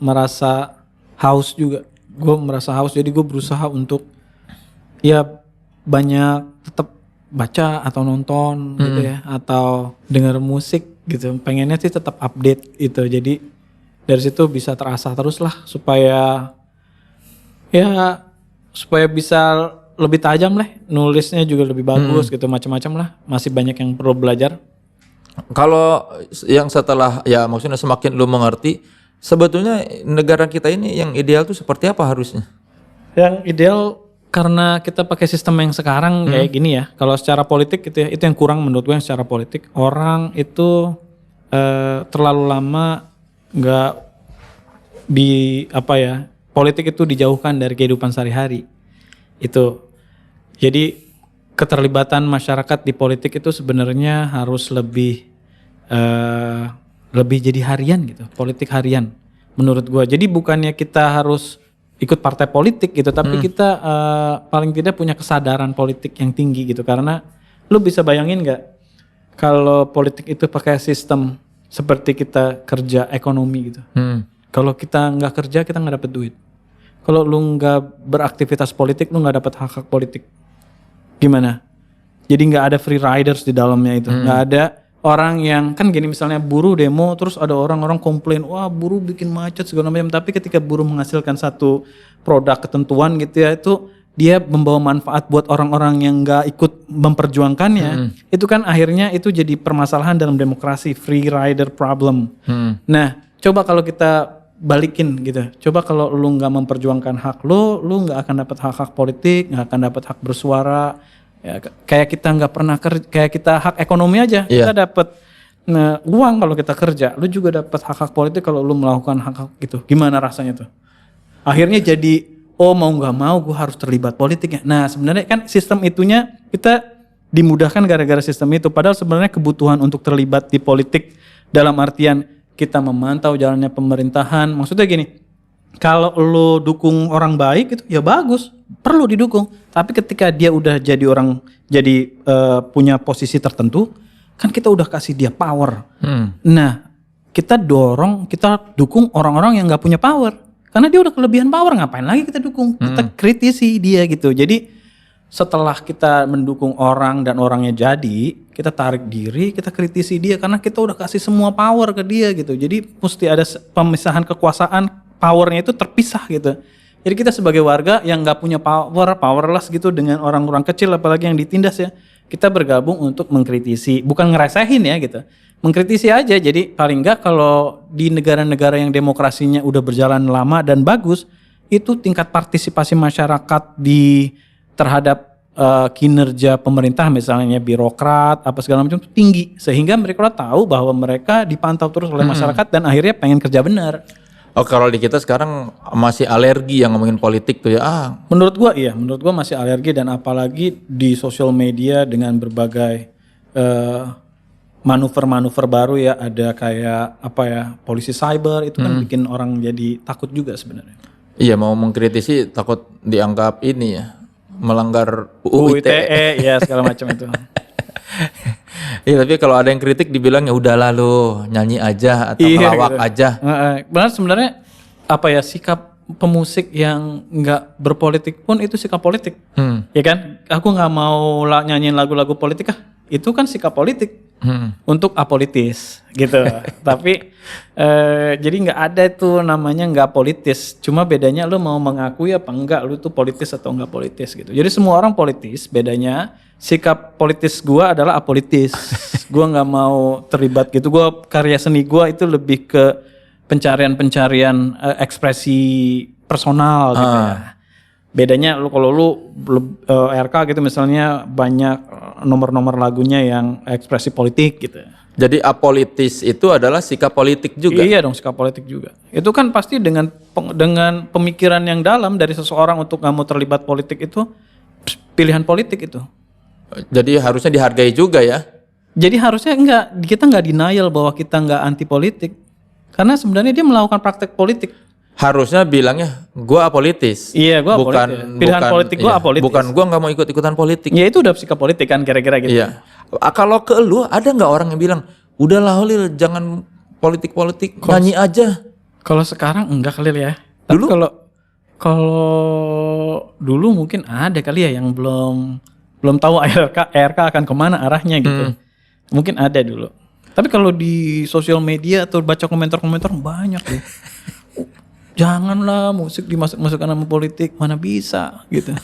merasa haus juga. Gue merasa haus, jadi gue berusaha untuk ya banyak tetap baca atau nonton gitu ya, atau denger musik gitu. Pengennya sih tetap update gitu. Jadi dari situ bisa terasah terus lah, supaya bisa lebih tajam lah, nulisnya juga lebih bagus gitu, macam-macam lah, masih banyak yang perlu belajar. Kalau yang setelah ya maksudnya semakin lu mengerti, sebetulnya negara kita ini yang ideal tuh seperti apa harusnya? Yang ideal karena kita pakai sistem yang sekarang kayak gini ya. Kalau secara politik gitu ya, itu yang kurang menurut gue, yang secara politik orang itu terlalu lama nggak politik itu dijauhkan dari kehidupan sehari-hari. Itu. Jadi keterlibatan masyarakat di politik itu sebenarnya harus lebih jadi harian gitu, politik harian menurut gua. Jadi bukannya kita harus ikut partai politik gitu, tapi kita paling tidak punya kesadaran politik yang tinggi gitu. Karena lu bisa bayangin nggak kalau politik itu pakai sistem seperti kita kerja ekonomi gitu. Kalau kita nggak kerja kita nggak dapet duit. Kalau lu nggak beraktivitas politik lu nggak dapet hak-hak politik. Gimana? Jadi nggak ada free riders di dalamnya itu, nggak ada orang yang kan gini misalnya buruh demo terus ada orang-orang komplain wah buruh bikin macet segala macam, tapi ketika buruh menghasilkan satu produk ketentuan gitu ya itu dia membawa manfaat buat orang-orang yang nggak ikut memperjuangkannya, itu kan akhirnya itu jadi permasalahan dalam demokrasi, free rider problem. Nah coba kalau kita balikin gitu, coba kalau lu nggak memperjuangkan hak lu nggak akan dapat hak-hak politik, nggak akan dapat hak bersuara. Ya, kayak kita nggak pernah kerja, kayak kita hak ekonomi aja, kita dapat uang kalau kita kerja, lu juga dapat hak-hak politik kalau lu melakukan hak-hak gitu. Gimana rasanya tuh? Akhirnya jadi mau nggak mau gue harus terlibat politiknya. Nah sebenarnya kan sistem itunya kita dimudahkan gara-gara sistem itu. Padahal sebenarnya kebutuhan untuk terlibat di politik dalam artian kita memantau jalannya pemerintahan. Maksudnya gini, kalau lu dukung orang baik itu ya bagus, perlu didukung. Tapi ketika dia udah jadi orang, jadi punya posisi tertentu, kan kita udah kasih dia power. Nah, kita dukung orang-orang yang nggak punya power, karena dia udah kelebihan power. Ngapain lagi kita dukung? Kita kritisi dia gitu. Jadi setelah kita mendukung orang dan orangnya jadi, kita tarik diri, kita kritisi dia karena kita udah kasih semua power ke dia gitu. Jadi mesti ada pemisahan kekuasaan, powernya itu terpisah gitu. Jadi kita sebagai warga yang nggak punya powerless gitu dengan orang-orang kecil apalagi yang ditindas ya, kita bergabung untuk mengkritisi, bukan ngeresahin ya gitu, mengkritisi aja. Jadi paling nggak kalau di negara-negara yang demokrasinya udah berjalan lama dan bagus, itu tingkat partisipasi masyarakat terhadap kinerja pemerintah misalnya birokrat apa segala macam itu tinggi, sehingga mereka tahu bahwa mereka dipantau terus oleh masyarakat dan akhirnya pengen kerja benar. Oh kalau di kita sekarang masih alergi yang ngomongin politik tuh ya. Menurut gua masih alergi, dan apalagi di sosial media dengan berbagai manuver-manuver baru ya, ada kayak apa ya, polisi cyber itu kan bikin orang jadi takut juga sebenarnya. Iya, mau mengkritisi takut dianggap ini ya, melanggar UU ITE ya segala macam itu. Iya, tapi kalau ada yang kritik dibilang ya udahlah lu nyanyi aja atau ngelawak gitu aja. Benar, sebenarnya apa ya, sikap pemusik yang nggak berpolitik pun itu sikap politik, ya kan? Aku nggak mau nyanyiin lagu-lagu politik itu kan sikap politik untuk apolitis gitu. Tapi jadi nggak ada itu namanya nggak politis. Cuma bedanya lu mau mengakui apa enggak lu tuh politis atau nggak politis gitu. Jadi semua orang politis, bedanya sikap politis gua adalah apolitis. Gua nggak mau terlibat gitu. Gua karya seni gua itu lebih ke pencarian ekspresi personal gitu ya. Bedanya kalau lu RK gitu misalnya banyak nomor-nomor lagunya yang ekspresi politik gitu. Jadi apolitis itu adalah sikap politik juga. Iya dong, sikap politik juga. Itu kan pasti dengan pemikiran yang dalam dari seseorang untuk nggak mau terlibat politik, itu pilihan politik itu. Jadi harusnya dihargai juga ya. Jadi harusnya kita nggak denial bahwa kita nggak anti politik, karena sebenarnya dia melakukan praktek politik. Harusnya bilangnya gua apolitis. Iya, gua apolitis. Pilihan politik gua apolitis. Bukan gua nggak mau ikut-ikutan politik. Ya itu udah sikap politik kan kira-kira gitu. Iya. Kalau ke lu ada nggak orang yang bilang udahlah Lil jangan politik-politik, nyanyi aja. Kalau sekarang enggak kali ya. Tapi Dulu? Kalau dulu mungkin ada kali ya yang belum tahu RK akan kemana arahnya gitu. Mungkin ada dulu. Tapi kalau di sosial media atau baca komentar-komentar banyak tuh. Janganlah musik dimasuk-masukkan sama politik, mana bisa gitu.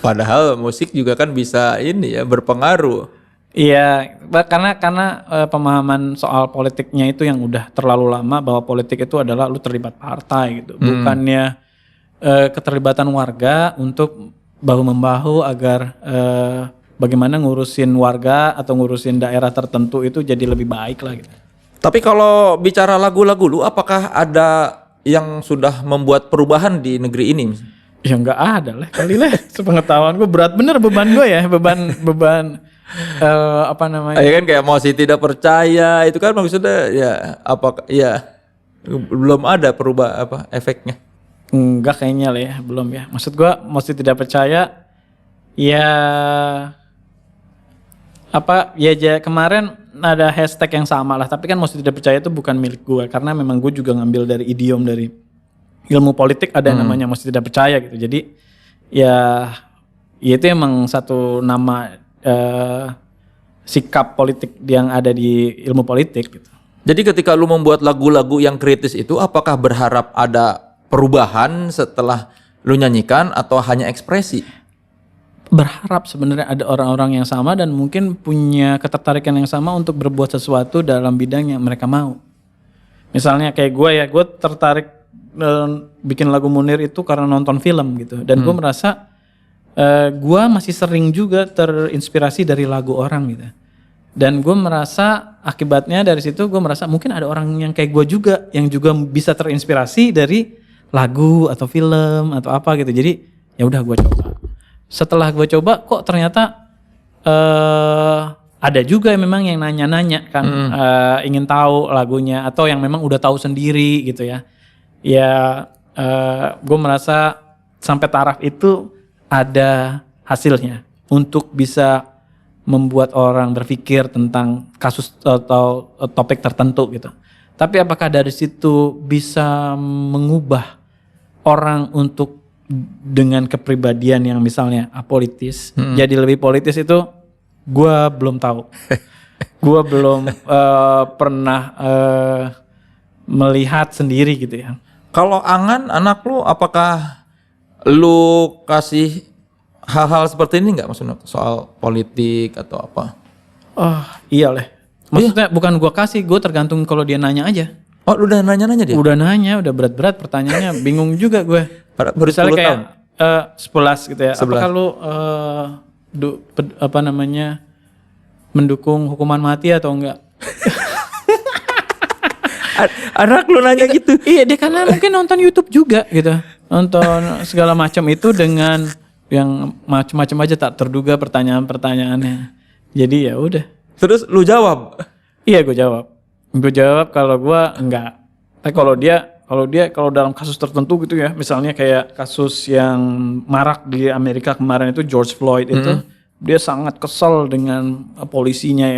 Padahal musik juga kan bisa ini ya berpengaruh. Iya, karena pemahaman soal politiknya itu yang udah terlalu lama, bahwa politik itu adalah lu terlibat partai gitu. Bukannya keterlibatan warga untuk bahu-membahu agar bagaimana ngurusin warga atau ngurusin daerah tertentu itu jadi lebih baik lah gitu. Tapi kalau bicara lagu-lagu lu, apakah ada yang sudah membuat perubahan di negeri ini? Ya nggak ada lah kali lah. Sepengetahuan gue berat bener beban gue ya, beban apa namanya? Ya kan kayak masih tidak percaya itu kan maksudnya ya apa ya belum ada efeknya. Enggak kayaknya lah ya, belum ya. Maksud gue masih tidak percaya ya apa ya kemarin ada hashtag yang sama lah, tapi kan masih tidak percaya itu bukan milik gue karena memang gue juga ngambil dari idiom dari ilmu politik ada yang namanya masih tidak percaya gitu. Jadi ya itu emang satu nama sikap politik yang ada di ilmu politik gitu. Jadi ketika lu membuat lagu-lagu yang kritis itu apakah berharap ada perubahan setelah lu nyanyikan atau hanya ekspresi? Berharap sebenarnya ada orang-orang yang sama dan mungkin punya ketertarikan yang sama untuk berbuat sesuatu dalam bidang yang mereka mau. Misalnya kayak gue tertarik bikin lagu Munir itu karena nonton film gitu. Dan gue merasa gue masih sering juga terinspirasi dari lagu orang gitu. Dan gue merasa akibatnya dari situ gue merasa mungkin ada orang yang kayak gue juga yang juga bisa terinspirasi dari lagu atau film atau apa gitu. Jadi ya udah gue coba. Setelah gue coba kok ternyata ada juga memang yang nanya-nanya kan ingin tahu lagunya atau yang memang udah tahu sendiri gitu ya. Ya gue merasa sampai taraf itu ada hasilnya untuk bisa membuat orang berpikir tentang kasus atau topik tertentu gitu. Tapi apakah dari situ bisa mengubah orang untuk dengan kepribadian yang misalnya apolitis jadi lebih politis itu gue belum tahu. Gue belum pernah melihat sendiri gitu ya. Kalau Angan anak lu apakah lu kasih hal-hal seperti ini nggak maksudnya soal politik atau apa? Oh iya leh. Maksudnya bukan gue kasih, gue tergantung kalau dia nanya aja. Oh lu udah nanya-nanya dia? Udah nanya, udah berat-berat pertanyaannya, bingung juga gue. Baru 10 Misalnya kayak tahun? 11 gitu ya. 11. Apakah lu mendukung hukuman mati atau enggak? Anak lu nanya gitu? Iya dia karena mungkin nonton YouTube juga gitu. Nonton segala macam itu dengan yang macam-macam aja tak terduga pertanyaan-pertanyaannya. Jadi ya udah. Terus lu jawab? Iya gue jawab. Gue jawab kalau gue enggak. Tapi kalau dalam kasus tertentu gitu ya, misalnya kayak kasus yang marak di Amerika kemarin itu George Floyd itu, dia sangat kesel dengan polisinya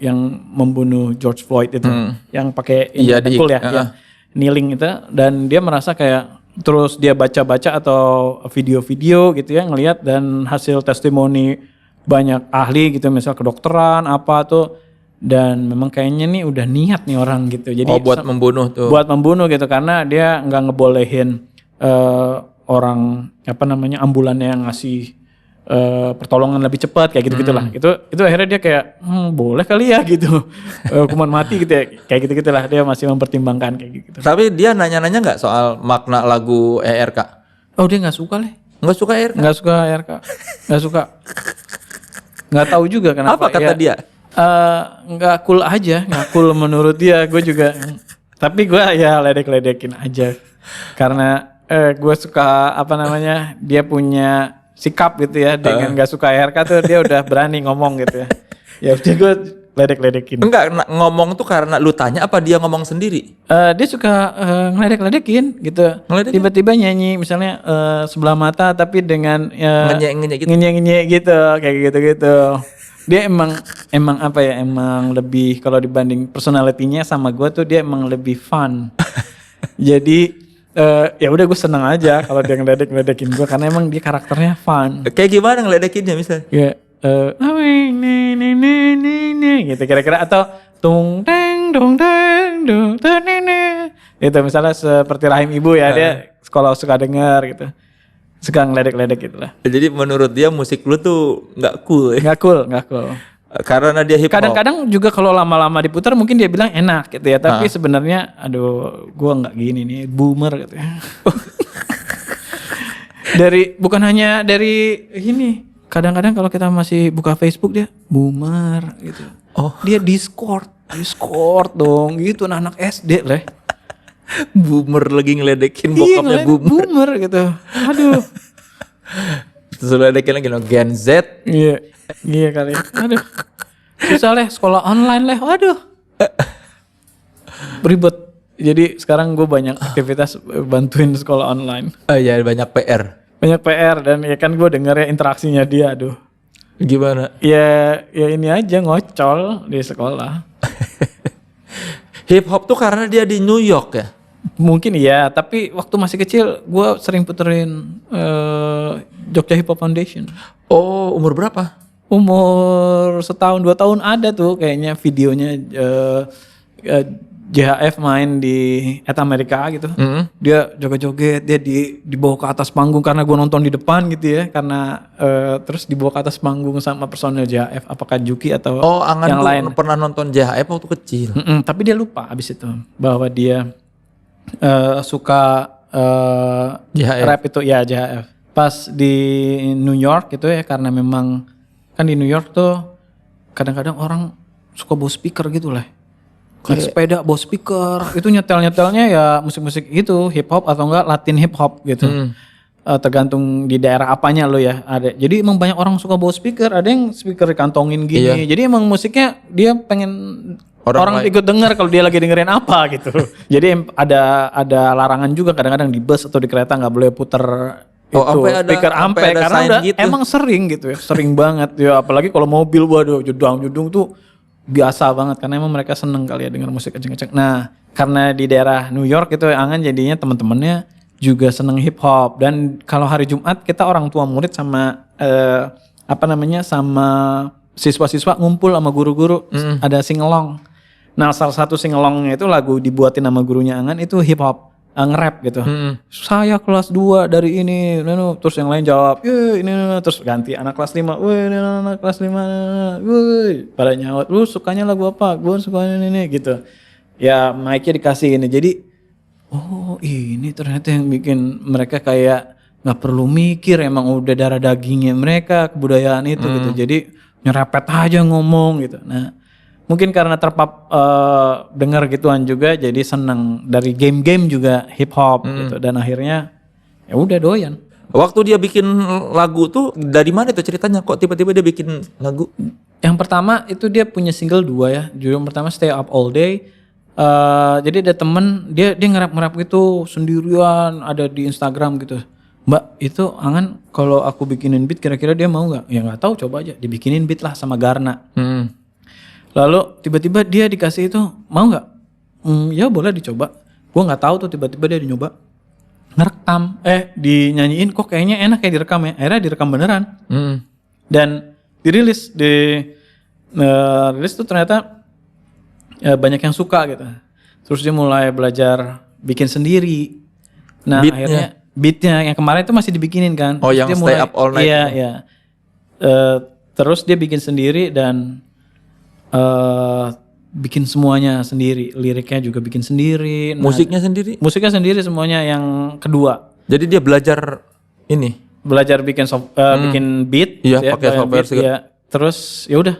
yang membunuh George Floyd itu, yang pakai dengkul ya, kneeling itu, dan dia merasa kayak terus dia baca-baca atau video-video gitu ya ngelihat dan hasil testimoni banyak ahli gitu misal kedokteran apa tuh dan memang kayaknya nih udah niat nih orang gitu jadi buat membunuh tuh buat membunuh gitu karena dia nggak ngebolehin orang apa namanya ambulannya yang ngasih pertolongan lebih cepat kayak gitu gitulah itu akhirnya dia kayak boleh kali ya gitu hukuman mati gitu ya kayak gitu gitulah dia masih mempertimbangkan kayak gitu. Tapi dia nanya-nanya nggak soal makna lagu ERK? Oh dia nggak suka leh. Nggak suka ERK? Nggak suka ERK. Nggak suka. Nggak tahu juga kenapa. Apa kata dia? Nggak cool aja, nggak cool menurut dia. Gue juga. Tapi gue ya ledek-ledekin aja karena gue suka apa namanya dia punya sikap gitu ya dengan gak suka ERK tuh dia udah berani ngomong gitu ya. Ya udah gue ledek-ledekin. Enggak ngomong tuh karena lu tanya apa dia ngomong sendiri? Dia suka ngeledek-ledekin gitu. Ngeledekin? Tiba-tiba nyanyi misalnya sebelah mata tapi dengan Ngenyek-ngenyek gitu. ngenyek gitu kayak gitu-gitu. Dia emang apa ya emang lebih kalau dibanding personality-nya sama gue tuh dia emang lebih fun. Jadi ya udah gue seneng aja kalau dia ngeledekin gue karena emang dia karakternya fun. Kayak gimana ngeledekinnya misalnya? Ya gitu kira-kira atau tung teng dung teng dung tenene itu misalnya seperti rahim ibu ya dia kalau suka denger gitu suka ngeledek-ledek gitu lah. Jadi menurut dia musik lu tuh nggak cool ya? Nggak cool. Karena dia hip hop. Kadang-kadang juga kalau lama-lama diputar mungkin dia bilang enak gitu ya. Tapi sebenarnya aduh gua nggak gini nih boomer gitu ya. Bukan hanya dari ini. Kadang-kadang kalau kita masih buka Facebook dia boomer gitu. Oh. Dia Discord dong gitu anak SD leh. Boomer lagi ngeledekin bokapnya boomer. Boomer gitu. Aduh. Terus ledekin lagi no Gen Z. Iya kali. Aduh. Susah leh sekolah online leh. Waduh. Ribet. Jadi sekarang gue banyak aktivitas bantuin sekolah online. Ya banyak PR. Banyak PR dan ya kan gue denger ya interaksinya dia. Aduh. Gimana? Ya ini aja ngocol di sekolah. Hip hop tuh karena dia di New York ya? Mungkin iya, tapi waktu masih kecil gue sering puterin Jogja Hip Hop Foundation. Oh, umur berapa? Umur 1-2 tahun ada tuh kayaknya videonya JHF main di Amerika gitu. Dia joget-joget, dia dibawa ke atas panggung karena gue nonton di depan gitu ya. Karena terus dibawa ke atas panggung sama personel JHF, apakah Juki atau Angan yang tuh lain. pernah nonton JHF waktu kecil. Tapi dia lupa abis itu bahwa dia suka JHF. rap itu ya JHF. Pas di New York gitu ya, karena memang kan di New York tuh kadang-kadang orang suka bawa speaker gitu lah. Naik sepeda bawa speaker, itu nyetelnya ya musik-musik itu hip hop atau enggak Latin hip hop gitu. Tergantung di daerah apanya lo ya ada. Jadi emang banyak orang suka bawa speaker, ada yang speaker dikantongin gini. Iya. Jadi emang musiknya dia pengen orang ikut dengar kalau dia lagi dengerin apa gitu. Jadi ada larangan juga kadang-kadang di bus atau di kereta nggak boleh puter speaker ampe karena udah gitu. Emang sering gitu ya, sering banget ya. Apalagi kalau mobil waduh jedang-jedung tuh biasa banget karena emang mereka seneng kali ya denger musik kenceng-kenceng. Nah karena di daerah New York itu Angan jadinya teman-temannya juga seneng hip hop dan kalau hari Jumat kita orang tua murid sama sama siswa-siswa ngumpul sama guru-guru ada singelong. Nah salah satu singelongnya itu lagu dibuatin sama gurunya Angan itu hip hop nge-rap gitu. Saya kelas 2 dari ini, terus yang lain jawab, ini, terus ganti anak kelas 5, ini anak kelas 5, pada nyaut, lu sukanya lagu apa? Gue sukanya ini gitu. Ya mic-nya dikasih ini, jadi ini ternyata yang bikin mereka kayak nggak perlu mikir, emang udah darah dagingnya mereka kebudayaan itu gitu. Jadi nyerepet aja ngomong gitu. Nah mungkin karena dengar gituan juga jadi seneng dari game-game juga hip hop gitu dan akhirnya ya udah doyan. Waktu dia bikin lagu tuh dari mana tuh ceritanya? Kok tiba-tiba dia bikin lagu? Yang pertama itu dia punya single 2 ya. Judul pertama Stay Up All Day. Jadi ada temen dia nge-rap gitu sendirian ada di Instagram gitu. Mbak itu Angan kalau aku bikinin beat kira-kira dia mau nggak? Ya nggak tahu, coba aja dibikinin beat lah sama Garna. Lalu tiba-tiba dia dikasih itu mau nggak? Ya boleh dicoba. Gue nggak tahu tuh tiba-tiba dia nyoba ngerekam, dinyanyiin kok kayaknya enak kayak direkam ya. Akhirnya direkam beneran dan dirilis rilis tuh ternyata banyak yang suka gitu. Terus dia mulai belajar bikin sendiri. Nah akhirnya beatnya yang kemarin itu masih dibikinin kan. Oh yang Stay Up All Night. Iya. Terus dia bikin sendiri dan bikin semuanya sendiri, liriknya juga bikin sendiri, musiknya sendiri semuanya yang kedua. Jadi dia belajar bikin bikin beat, pakai software beat, ya. Terus ya udah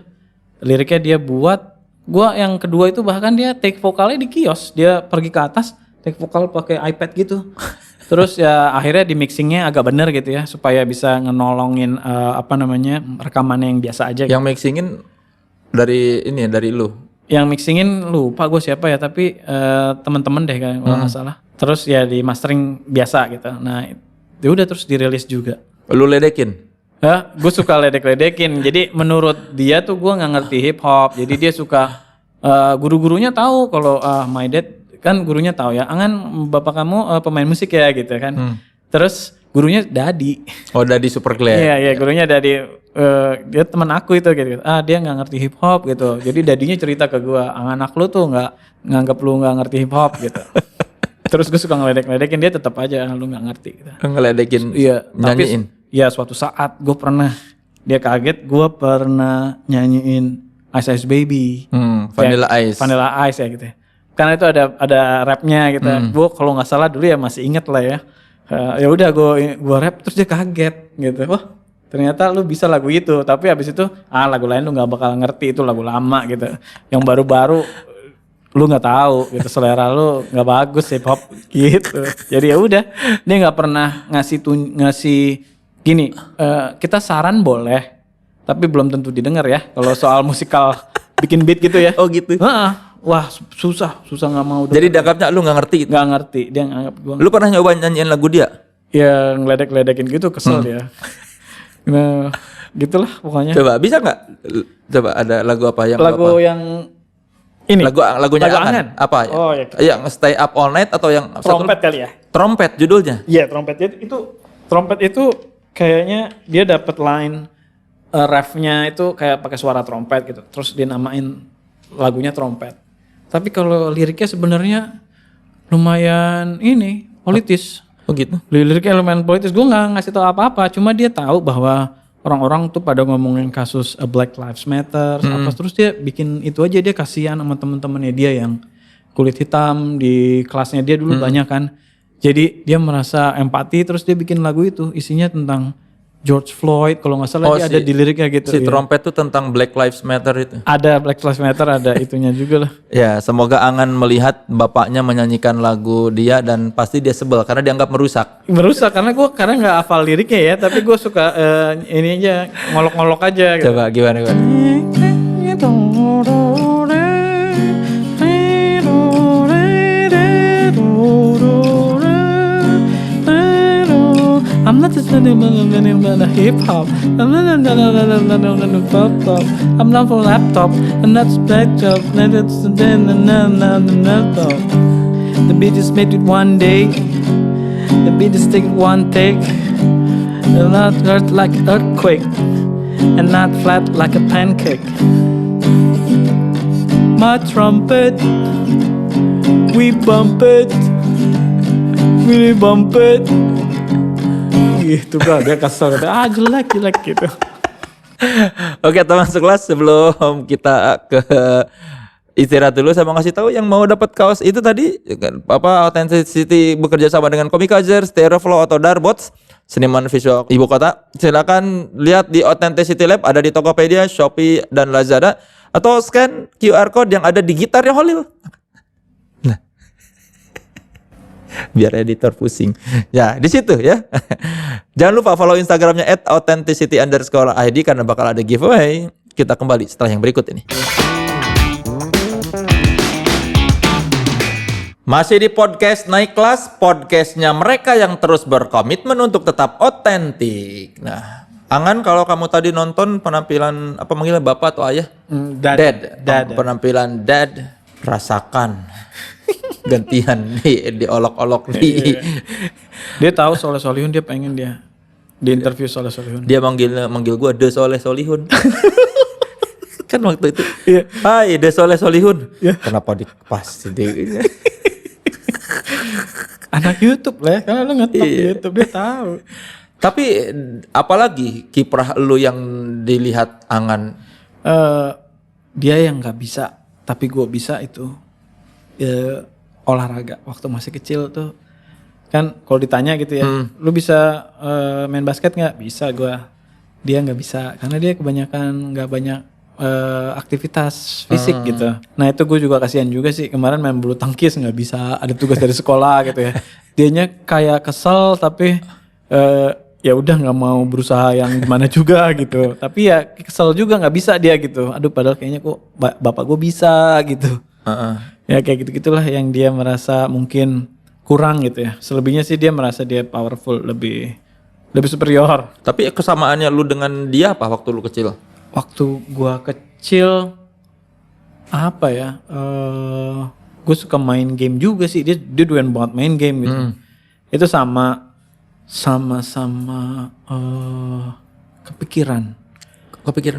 liriknya dia buat. Gua yang kedua itu bahkan dia take vokalnya di kios, dia pergi ke atas take vokal pakai iPad gitu. Terus ya akhirnya di mixingnya agak bener gitu ya supaya bisa ngenolongin rekamannya yang biasa aja. Yang mixingin dari lu. Yang mixingin lupa gue siapa ya tapi teman-teman deh kan kalau nggak salah. Terus ya di mastering biasa gitu. Nah itu udah terus dirilis juga. Lu ledekin? Ya, gue suka ledek-ledekin. Jadi menurut dia tuh gue nggak ngerti hip hop. Jadi dia suka guru-gurunya tahu kalau my dad kan gurunya tahu ya. Angan bapak kamu pemain musik ya gitu kan. Terus gurunya Dadi. Oh Dadi Superglad. Iya gurunya Dadi. Dia teman aku itu gitu. Dia nggak ngerti hip hop gitu. Jadi dadinya cerita ke gue, anak lu tuh nggak nganggap lu nggak ngerti hip hop gitu. Terus gue suka ngeledek-ledekin dia tetap aja lu nggak ngerti. Gitu. Ngeledekin, nyanyiin. Tapi ya suatu saat gue pernah dia kaget gue pernah nyanyiin Ice Ice Baby. Vanilla Ice. Vanilla Ice ya gitu. Karena itu ada rapnya gitu. Gue kalau nggak salah dulu ya masih inget lah ya. Ya udah gue rap terus dia kaget gitu. Wah ternyata lu bisa lagu itu, tapi habis itu lagu lain lu nggak bakal ngerti, itu lagu lama gitu. Yang baru-baru lu nggak tahu gitu, selera lu nggak bagus hip hop gitu. Jadi ya udah, dia nggak pernah ngasih Gini, kita saran boleh, tapi belum tentu didengar ya. Kalau soal musikal bikin beat gitu ya. Oh gitu. Wah susah nggak mau. Jadi dianggapnya lu nggak ngerti gitu. Nggak ngerti, dia nganggap gua. Lu pernah nyoba nyanyiin lagu dia? Ya ngeledek-ledekin gitu kesel dia. Nah, gitulah pokoknya. Coba bisa nggak? Coba ada lagu apa yang Lagu apa? yang ini. Lagunya Lagu Angan. Angan. Apa ya? Oh, iya. Yang Stay Up All Night atau yang Trompet kali ya? Trompet judulnya. Iya, trompet itu kayaknya dia dapat line refnya itu kayak pakai suara trompet gitu. Terus dia namain lagunya trompet. Tapi kalau liriknya sebenarnya lumayan ini politis. Oh gitu. Liriknya lumayan politis. Gue nggak ngasih tahu apa-apa. Cuma dia tahu bahwa orang-orang tuh pada ngomongin kasus Black Lives Matter. Apa terus dia bikin itu aja, dia kasihan sama temen-temennya dia yang kulit hitam di kelasnya dia dulu banyak kan. Jadi dia merasa empati terus dia bikin lagu itu isinya tentang George Floyd kalau nggak salah dia ada di liriknya gitu. Si trompet tuh tentang Black Lives Matter itu. Ada Black Lives Matter, ada itunya juga lah. Ya, semoga Angan melihat bapaknya menyanyikan lagu dia dan pasti dia sebel karena dianggap merusak. Merusak karena gue nggak hafal liriknya ya, tapi gue suka ini aja ngolok-ngolok aja. Gitu. Coba gimana? I'm not just running hip hop. I'm not for laptop. I'm not laptop. The beat is made with one day. The beat is taken one take. Not hurt like an earthquake, and not flat like a pancake. My trumpet, we bump it, we bump it. Gitu kan dia kesel jelek gitu. Oke teman sekelas, sebelum kita ke istirahat dulu saya mau kasih tahu yang mau dapat kaos itu tadi apa Authenticity bekerja sama dengan Comikazer, Stereoflow atau Darbots, seniman visual ibu kota. Silakan lihat di Authenticity Lab, ada di Tokopedia, Shopee dan Lazada, atau scan QR code yang ada di gitarnya Holil. Nah. Biar editor pusing. Ya, di situ ya. Jangan lupa follow Instagramnya @authenticity_id karena bakal ada giveaway. Kita kembali setelah yang berikut ini. Masih di podcast Naik Kelas, podcastnya mereka yang terus berkomitmen untuk tetap otentik. Nah, Angan, kalau kamu tadi nonton penampilan apa manggilnya bapak atau ayah? Dad. Penampilan Dad, rasakan. Gantian diolok-olok di. Dia tahu Soleh Solihun, dia pengen dia di interview Soleh Solihun. Dia manggil gua De Soleh Solihun. Kan waktu itu. Iya. Hai De Soleh Solihun. Iya. Kenapa pas dia? Anak YouTube lah, karena lu ngetop di YouTube dia tahu. Tapi apalagi kiprah lu yang dilihat Angan? Dia yang nggak bisa, tapi gue bisa itu. Olahraga waktu masih kecil tuh kan kalau ditanya gitu ya, lu bisa main basket nggak? Bisa gue. Dia nggak bisa karena dia kebanyakan nggak banyak aktivitas fisik gitu. Nah itu gue juga kasihan juga sih, kemarin main bulu tangkis nggak bisa, ada tugas dari sekolah gitu ya. Dianya kayak kesel tapi ya udah nggak mau berusaha yang gimana juga gitu. Tapi ya kesel juga nggak bisa dia gitu. Aduh padahal kayaknya kok bapak gue bisa gitu. Ya kayak gitu-gitulah yang dia merasa mungkin kurang gitu ya. Selebihnya sih dia merasa dia powerful, lebih superior. Tapi kesamaannya lu dengan dia apa waktu lu kecil? Waktu gua kecil apa ya? Gue suka main game juga sih. Dia doyan banget main game gitu. Itu sama kepikiran.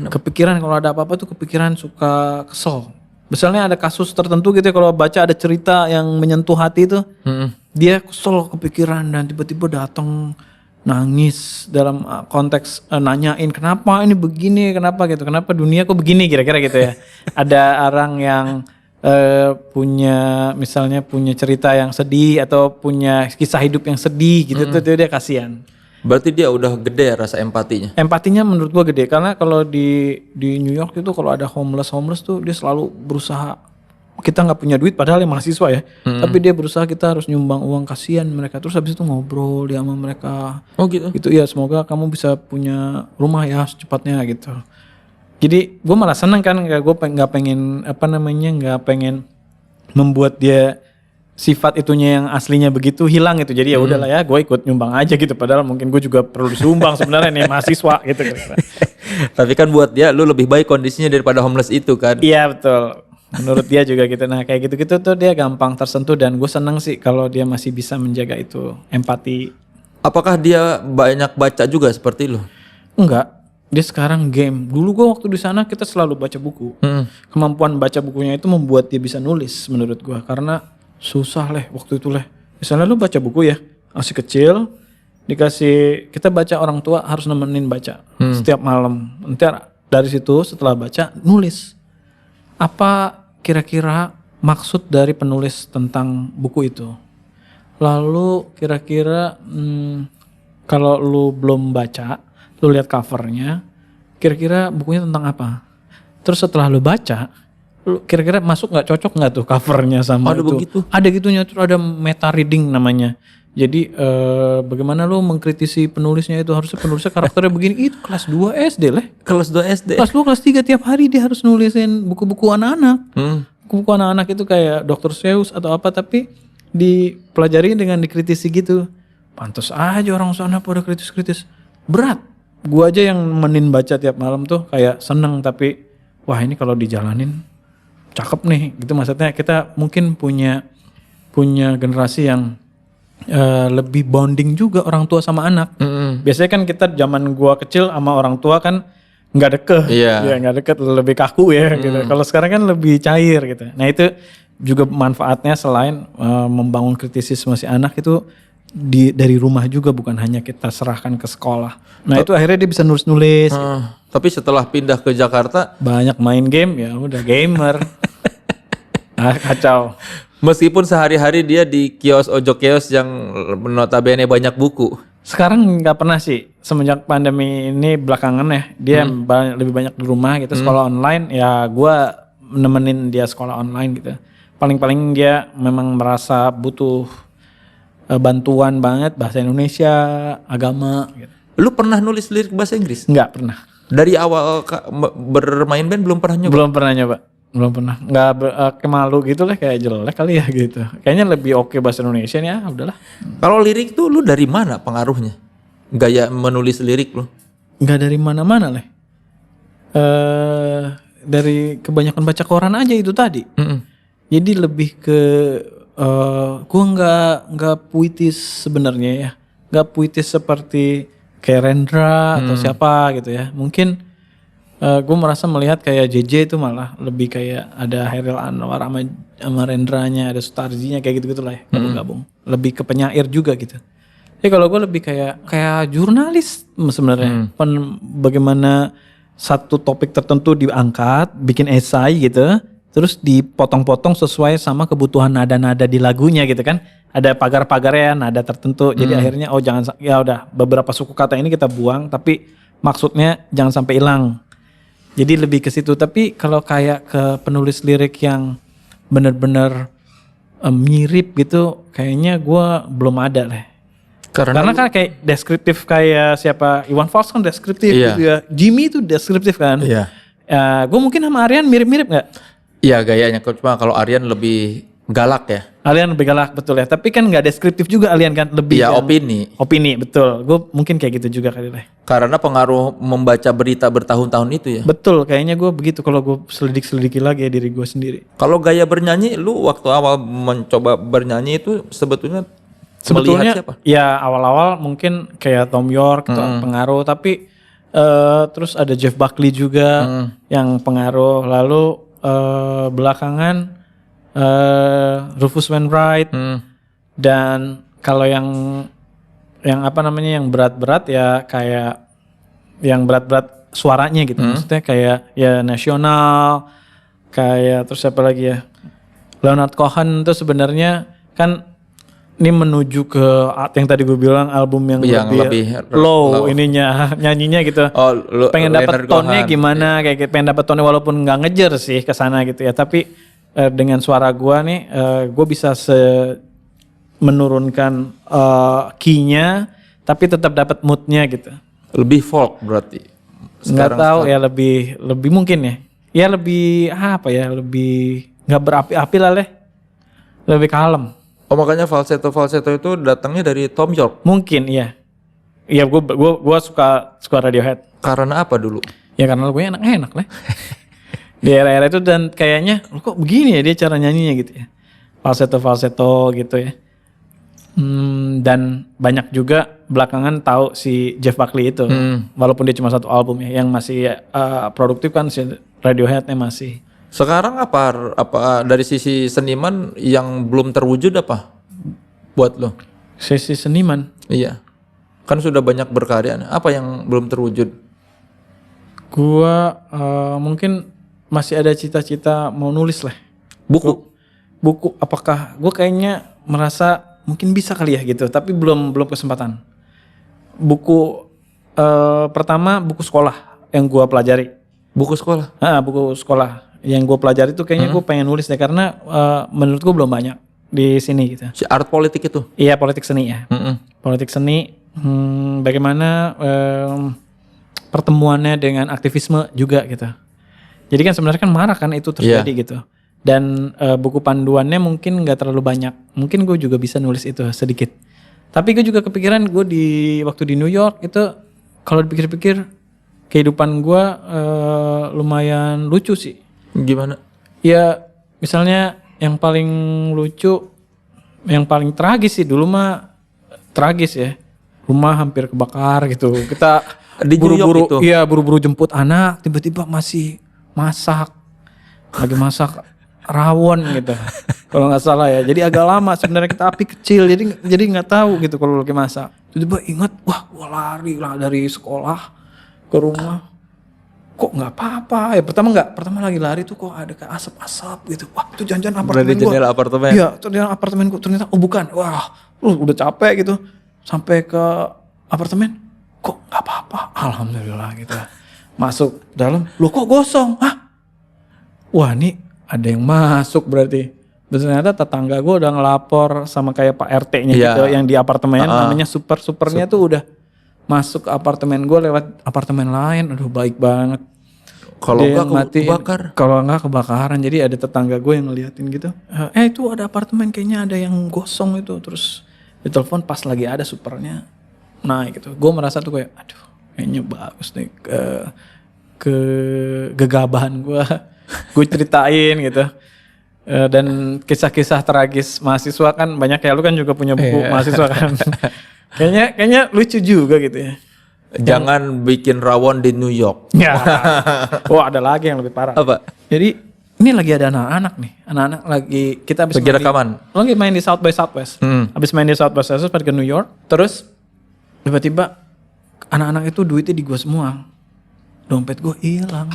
Kepikiran kalau ada apa-apa tuh kepikiran, suka kesel. Misalnya ada kasus tertentu gitu ya, kalau baca ada cerita yang menyentuh hati itu, dia kesel, kepikiran dan tiba-tiba datang nangis dalam konteks nanyain kenapa ini begini, kenapa gitu, kenapa dunia kok begini kira-kira gitu ya. Ada orang yang misalnya punya cerita yang sedih atau punya kisah hidup yang sedih gitu tuh dia kasihan. Berarti dia udah gede rasa empatinya. Empatinya menurut gua gede karena kalau di New York itu kalau ada homeless tuh dia selalu berusaha kita nggak punya duit padahal yang mahasiswa ya. Tapi dia berusaha, kita harus nyumbang uang, kasihan mereka. Terus habis itu ngobrol dia sama mereka. Oh gitu. Gitu ya, semoga kamu bisa punya rumah ya secepatnya gitu. Jadi gue malah seneng kan, gue nggak pengen nggak pengen membuat dia sifat itunya yang aslinya begitu hilang gitu. Jadi ya udahlah ya, gue ikut nyumbang aja gitu. Padahal mungkin gue juga perlu disumbang sebenarnya nih mahasiswa gitu. Tapi kan buat dia lu lebih baik kondisinya daripada homeless itu kan. Iya betul. Menurut dia juga gitu. Nah kayak gitu-gitu tuh dia gampang tersentuh, dan gue seneng sih kalau dia masih bisa menjaga itu empati. Apakah dia banyak baca juga seperti lu? Enggak. Dia sekarang game. Dulu gue waktu di sana kita selalu baca buku. Kemampuan baca bukunya itu membuat dia bisa nulis menurut gue. Karena susah waktu itu. Misalnya lu baca buku ya, masih kecil, dikasih, kita baca, orang tua harus nemenin baca setiap malam. Ntar dari situ setelah baca nulis. Apa kira-kira maksud dari penulis tentang buku itu? Lalu kira-kira kalau lu belum baca, lu lihat covernya, kira-kira bukunya tentang apa? Terus setelah lu baca, lu kira-kira masuk nggak, cocok nggak tuh covernya sama Ada itu? begitu? Ada gitunya, terus ada meta reading namanya. Jadi bagaimana lu mengkritisi penulisnya itu, harusnya penulisnya karakternya begini. Itu kelas 2 SD Kelas 2 SD. Kelas 2, kelas 3 tiap hari dia harus nulisin buku-buku anak-anak. Buku-buku anak-anak itu kayak Dr. Seuss atau apa, tapi dipelajari dengan dikritisi gitu. Pantes aja orang sana pada kritis-kritis. Berat. Gua aja yang menin baca tiap malam tuh kayak seneng, tapi wah ini kalau dijalanin cakep nih gitu. Maksudnya kita mungkin punya generasi yang lebih bonding juga orang tua sama anak. Biasanya kan kita zaman gua kecil sama orang tua kan nggak deket, Iya. ya nggak deket, lebih kaku ya gitu. Kalau sekarang kan lebih cair gitu. Nah itu juga manfaatnya selain membangun kritisisme si anak itu dari rumah juga, bukan hanya kita serahkan ke sekolah. Nah itu akhirnya dia bisa nulis-nulis. Tapi setelah pindah ke Jakarta, Banyak main game, ya udah gamer. Kacau. meskipun sehari-hari dia di kios ojok kios yang notabene banyak buku. Sekarang nggak pernah sih, semenjak pandemi ini belakangan ya, dia lebih banyak di rumah gitu. Sekolah online ya gua nemenin dia sekolah online gitu. Paling-paling dia memang merasa butuh bantuan banget bahasa Indonesia, agama gitu. Lu pernah nulis lirik bahasa Inggris? Nggak pernah. Dari awal bermain band belum pernah nyoba? Belum pernah nyoba. Belum pernah. Nggak kemalu gitu lah, kayak jelek kali ya gitu. Kayaknya lebih oke bahasa Indonesia nih, udahlah. Kalau lirik tuh lu dari mana pengaruhnya? Gaya menulis lirik lu? Nggak dari mana-mana lah. Dari kebanyakan baca koran aja itu tadi. Jadi lebih ke gue nggak puitis sebenarnya ya. Nggak puitis seperti kayak Rendra atau siapa gitu ya. Mungkin gue merasa melihat kayak JJ itu malah lebih kayak ada Hairil Anwar sama Rendranya, ada Sutarjinya kayak gitu-gitu lah ya, gabung-gabung. Lebih ke penyair juga gitu. Jadi kalau gue lebih kayak jurnalis sebenarnya. Bagaimana satu topik tertentu diangkat, bikin esai gitu, terus dipotong-potong sesuai sama kebutuhan nada-nada di lagunya gitu kan. Ada pagar-pagarnya, nada tertentu. Jadi akhirnya ya udah beberapa suku kata ini kita buang, tapi maksudnya jangan sampai hilang. Jadi lebih ke situ. Tapi kalau kayak ke penulis lirik yang benar-benar mirip gitu, kayaknya gue belum ada lah. Karena kan kayak deskriptif, kayak siapa, Iwan Fals kan deskriptif gitu ya. Jimmy itu deskriptif kan. Iya. Gue mungkin sama Aryan mirip-mirip nggak? Iya gayanya, cuma kalau Aryan lebih galak ya. Aryan lebih galak betul ya. Tapi kan nggak deskriptif juga Aryan kan, lebih Iya kan, opini. Opini betul. Gue mungkin kayak gitu juga kali lah. Karena pengaruh membaca berita bertahun-tahun itu ya. Betul, kayaknya gue begitu kalau gue selidiki lagi ya diri gue sendiri. Kalau gaya bernyanyi, lu waktu awal mencoba bernyanyi itu sebetulnya melihat siapa? Ya awal-awal mungkin kayak Tom York itu pengaruh, tapi terus ada Jeff Buckley juga yang pengaruh. Lalu belakangan Rufus Wainwright, dan kalau yang apa namanya yang berat-berat ya kayak yang berat-berat suaranya gitu. Maksudnya kayak ya Nasional, kayak terus siapa lagi ya, Leonard Cohen itu sebenarnya kan ini menuju ke yang tadi gue bilang album yang lebih low ininya, nyanyinya gitu. Pengen dapat tone-nya gimana, kayak pengen dapat tone walaupun nggak ngejar sih ke sana gitu ya. Tapi dengan suara gue nih, gue bisa menurunkan key-nya, tapi tetap dapat mood-nya gitu. Lebih folk berarti. Nggak tahu ya, lebih mungkin ya. Ya lebih apa ya, lebih nggak berapi-api lah leh. Lebih kalem. Oh makanya falsetto itu datangnya dari Tom York. Mungkin iya. Iya gue suka Radiohead. Karena apa dulu? Ya karena lagunya enak-enak lah. Di era-era itu dan kayaknya kok begini ya dia cara nyanyinya gitu ya. Falsetto gitu ya. Dan banyak juga belakangan tahu si Jeff Buckley itu. Walaupun dia cuma satu album ya, yang masih produktif kan si Radioheadnya masih. Sekarang apa dari sisi seniman yang belum terwujud apa buat lo? Sisi seniman? Iya. Kan sudah banyak berkarya. Apa yang belum terwujud? Gua mungkin masih ada cita-cita mau nulis lah. Buku apakah gue kayaknya merasa mungkin bisa kali ya gitu, tapi belum kesempatan. Buku pertama buku sekolah yang gue pelajari. Buku sekolah? Buku sekolah yang gue pelajari itu kayaknya gue pengen nulis deh karena menurut gue belum banyak di sini gitu. Si art politik itu? Iya politik seni ya. Politik seni, bagaimana pertemuannya dengan aktivisme juga gitu. Jadi kan sebenarnya kan marah kan itu terjadi gitu. Dan buku panduannya mungkin nggak terlalu banyak. Mungkin gue juga bisa nulis itu sedikit. Tapi gue juga kepikiran gue waktu di New York itu kalau dipikir-pikir kehidupan gue lumayan lucu sih. Gimana? Ya misalnya yang paling lucu, yang paling tragis sih dulu mah tragis ya. Rumah hampir kebakar gitu. Kita buru-buru, iya buru-buru jemput anak, tiba-tiba masih lagi masak rawon gitu kalau nggak salah ya, jadi agak lama sebenarnya kita api kecil jadi nggak tahu gitu kalau lagi masak, tiba-tiba ingat wah gua lari lah dari sekolah ke rumah kok nggak apa-apa ya, pertama lagi lari tuh kok ada kayak asap-asap gitu, wah itu jangan apartemen gua, jendela apartemen, iya jendela apartemen gua, ternyata oh bukan, wah udah capek gitu sampai ke apartemen kok nggak apa-apa, alhamdulillah gitu. Masuk dalam, loh kok gosong? Wah ini ada yang masuk berarti. Ternyata tetangga gue udah ngelapor sama kayak Pak RT-nya gitu yang di apartemen, namanya supernya tuh udah masuk ke apartemen gue lewat apartemen lain. Aduh baik banget. Kalau enggak kebakar. Kalau enggak kebakaran. Jadi ada tetangga gue yang ngeliatin gitu. Itu ada apartemen kayaknya ada yang gosong itu. Terus ditelepon pas lagi ada supernya naik gitu. Gue merasa tuh kayak aduh kayaknya bagus nih kegegabahan gue ceritain gitu. Dan kisah-kisah tragis mahasiswa kan banyak ya, lu kan juga punya buku mahasiswa kan. kayaknya lucu juga gitu ya. Jangan bikin rawon di New York. Ya. Oh ada lagi yang lebih parah. Apa? Jadi ini lagi ada anak-anak nih. Anak-anak lagi kita habis lagi main di South by Southwest. Habis main di South by Southwest pergi ke New York. Terus tiba-tiba anak-anak itu duitnya di gue semua. Dompet gue hilang.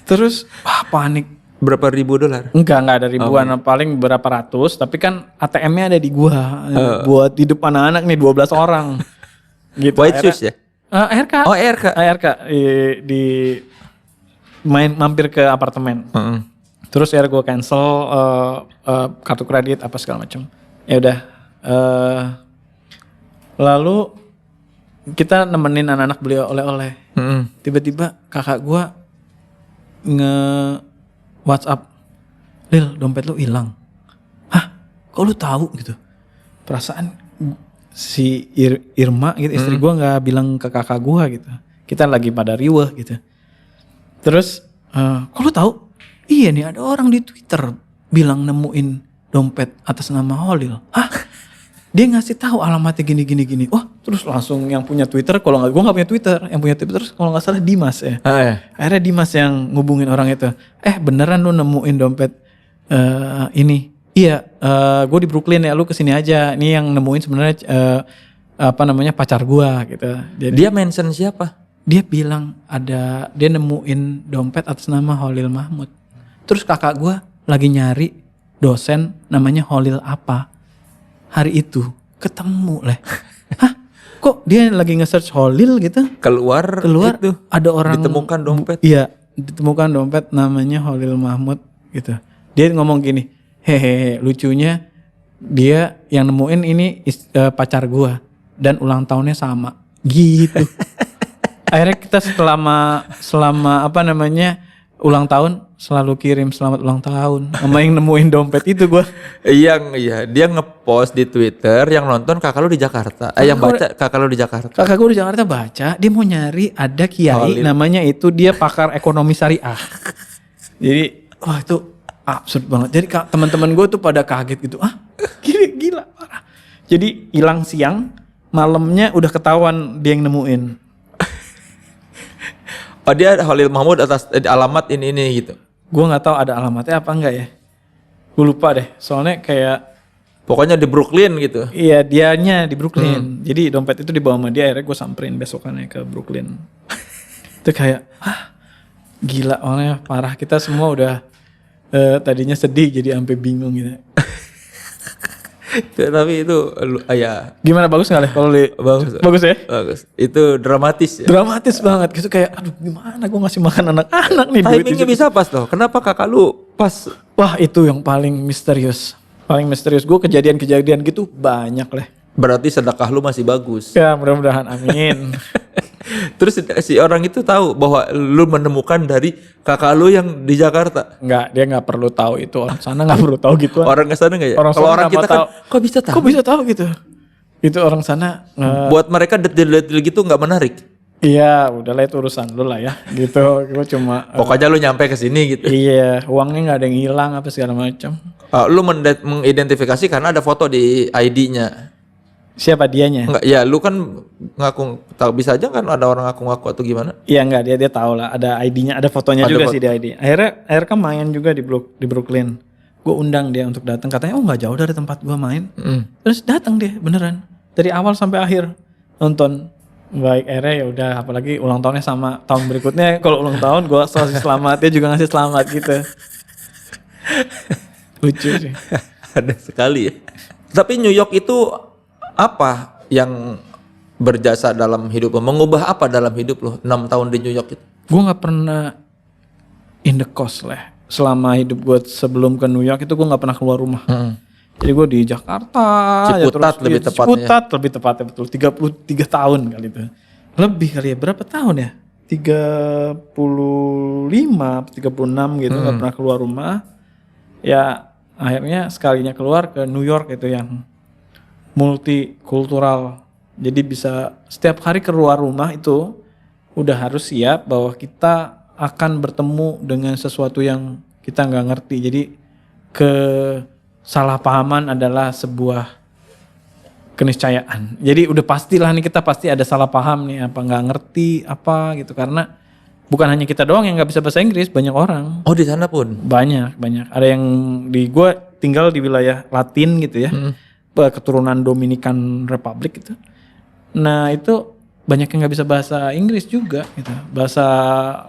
Terus panik. Berapa ribu dolar? Enggak ada ribuan, paling berapa ratus. Tapi kan ATM-nya ada di gua. Buat hidup anak-anak nih 12 orang. Gitu. White shoes ya? ARK. Oh ARK. ARK di mampir ke apartemen. Terus ya gue cancel kartu kredit apa segala macam. Ya udah. Lalu kita nemenin anak-anak beli oleh-oleh. Tiba-tiba kakak gue WhatsApp, Lil dompet lu hilang. Hah? Kok lu tahu gitu? Perasaan si Irma gitu istri gue nggak bilang ke kakak gue gitu. Kita lagi pada riweh gitu. Terus, kok lu tahu? Iya nih ada orang di Twitter bilang nemuin dompet atas nama Holil. Hah? Dia ngasih tahu alamatnya gini. Oh, terus langsung yang punya Twitter, kalau nggak, gue nggak punya Twitter, yang punya Twitter kalau nggak salah Dimas ya. Akhirnya Dimas yang ngubungin orang itu. Beneran lu nemuin dompet ini? Iya, gue di Brooklyn ya, lu kesini aja. Ini yang nemuin sebenarnya pacar gue gitu. Jadi, dia mention siapa? Dia bilang dia nemuin dompet atas nama Holil Mahmud. Terus kakak gue lagi nyari dosen namanya Holil apa. Hari itu ketemu lah. Hah? Kok dia lagi nge-search Holil gitu? Keluar itu, ada orang ditemukan dompet. Iya, ditemukan dompet namanya Holil Mahmud gitu. Dia ngomong gini, hehehe, lucunya dia yang nemuin ini pacar gua dan ulang tahunnya sama gitu. Akhirnya kita selama apa namanya ulang tahun selalu kirim selamat ulang tahun sama yang nemuin dompet itu gua. Iya, dia ngepost di Twitter yang nonton kakak lu di Jakarta. Yang baca kakak lu di Jakarta. Kakak gue di Jakarta baca, dia mau nyari ada kiai namanya itu dia pakar ekonomi syariah. Jadi wah itu absurd banget. Jadi teman-teman gue tuh pada kaget gitu. Gila parah. Jadi hilang siang, malamnya udah ketahuan dia yang nemuin. Oh dia Holil Mahmud atas alamat ini gitu. Gue nggak tahu ada alamatnya apa enggak ya. Gue lupa deh. Soalnya kayak pokoknya di Brooklyn gitu. Iya dianya di Brooklyn. Jadi dompet itu dibawa sama dia. Akhirnya gue samperin besokannya ke Brooklyn. Itu kayak gila oleh parah. Kita semua udah tadinya sedih jadi sampai bingung gitu. Tapi itu ya Gimana bagus nggak kalau bagus ya? Bagus. Itu dramatis ya. Dramatis banget gitu kayak aduh gimana gue ngasih makan anak-anak nih. Timingnya bisa pas loh. Kenapa kakak lu pas? Wah itu yang paling misterius. Paling misterius gue kejadian-kejadian gitu banyak lah. Berarti sedekah lu masih bagus. Ya mudah-mudahan amin. Terus si orang itu tahu bahwa lu menemukan dari kakak lu yang di Jakarta. Enggak, dia nggak perlu tahu itu, orang sana nggak perlu tahu gitu. Orang ke sana nggak ya? Kalau orang kita kan kok bisa tahu? Kok bisa tahu gitu? Itu orang sana. Buat mereka detail-detail gitu nggak menarik. Iya, udahlah itu urusan lu lah ya. Gitu, gue cuma. Pokoknya lu nyampe ke sini gitu. Iya, uangnya nggak ada yang hilang apa segala macam. Lu mengidentifikasi karena ada foto di ID-nya. Siapa dianya? Enggak, ya lu kan ngaku tahu bisa aja kan ada orang ngaku-ngaku atau gimana? Iya enggak, dia tahu lah, ada ID-nya, ada fotonya ada juga sih di ID. Akhirnya kan main juga di Brooklyn. Gue undang dia untuk datang, katanya nggak jauh dari tempat gue main. Terus datang dia beneran dari awal sampai akhir nonton. Baik, akhirnya ya udah, apalagi ulang tahunnya sama tahun berikutnya. Kalau ulang tahun gue ngasih selamat, dia juga ngasih selamat gitu. Lucu sih. Ada sekali ya. Tapi New York itu apa yang berjasa dalam hidup lo? Mengubah apa dalam hidup lo 6 tahun di New York itu? Gue gak pernah in the coast lah. Selama hidup gue sebelum ke New York itu gue gak pernah keluar rumah. Jadi gue di Jakarta. Ciputat lebih tepatnya. Ciputat lebih tepatnya betul. 33 tahun kali itu. Lebih kali ya. Berapa tahun ya? 35, 36 gitu. Gak pernah keluar rumah. Ya akhirnya sekalinya keluar ke New York itu yang multikultural. Jadi bisa setiap hari keluar rumah itu udah harus siap bahwa kita akan bertemu dengan sesuatu yang kita nggak ngerti. Jadi kesalahpahaman adalah sebuah keniscayaan. Jadi udah pastilah nih kita pasti ada salah paham nih, apa nggak ngerti apa gitu, karena bukan hanya kita doang yang nggak bisa bahasa Inggris, banyak orang. Oh di sana pun? Banyak. Ada yang gue tinggal di wilayah Latin gitu ya. Keturunan Dominikan Republic gitu. Nah itu banyak yang nggak bisa bahasa Inggris juga gitu. Bahasa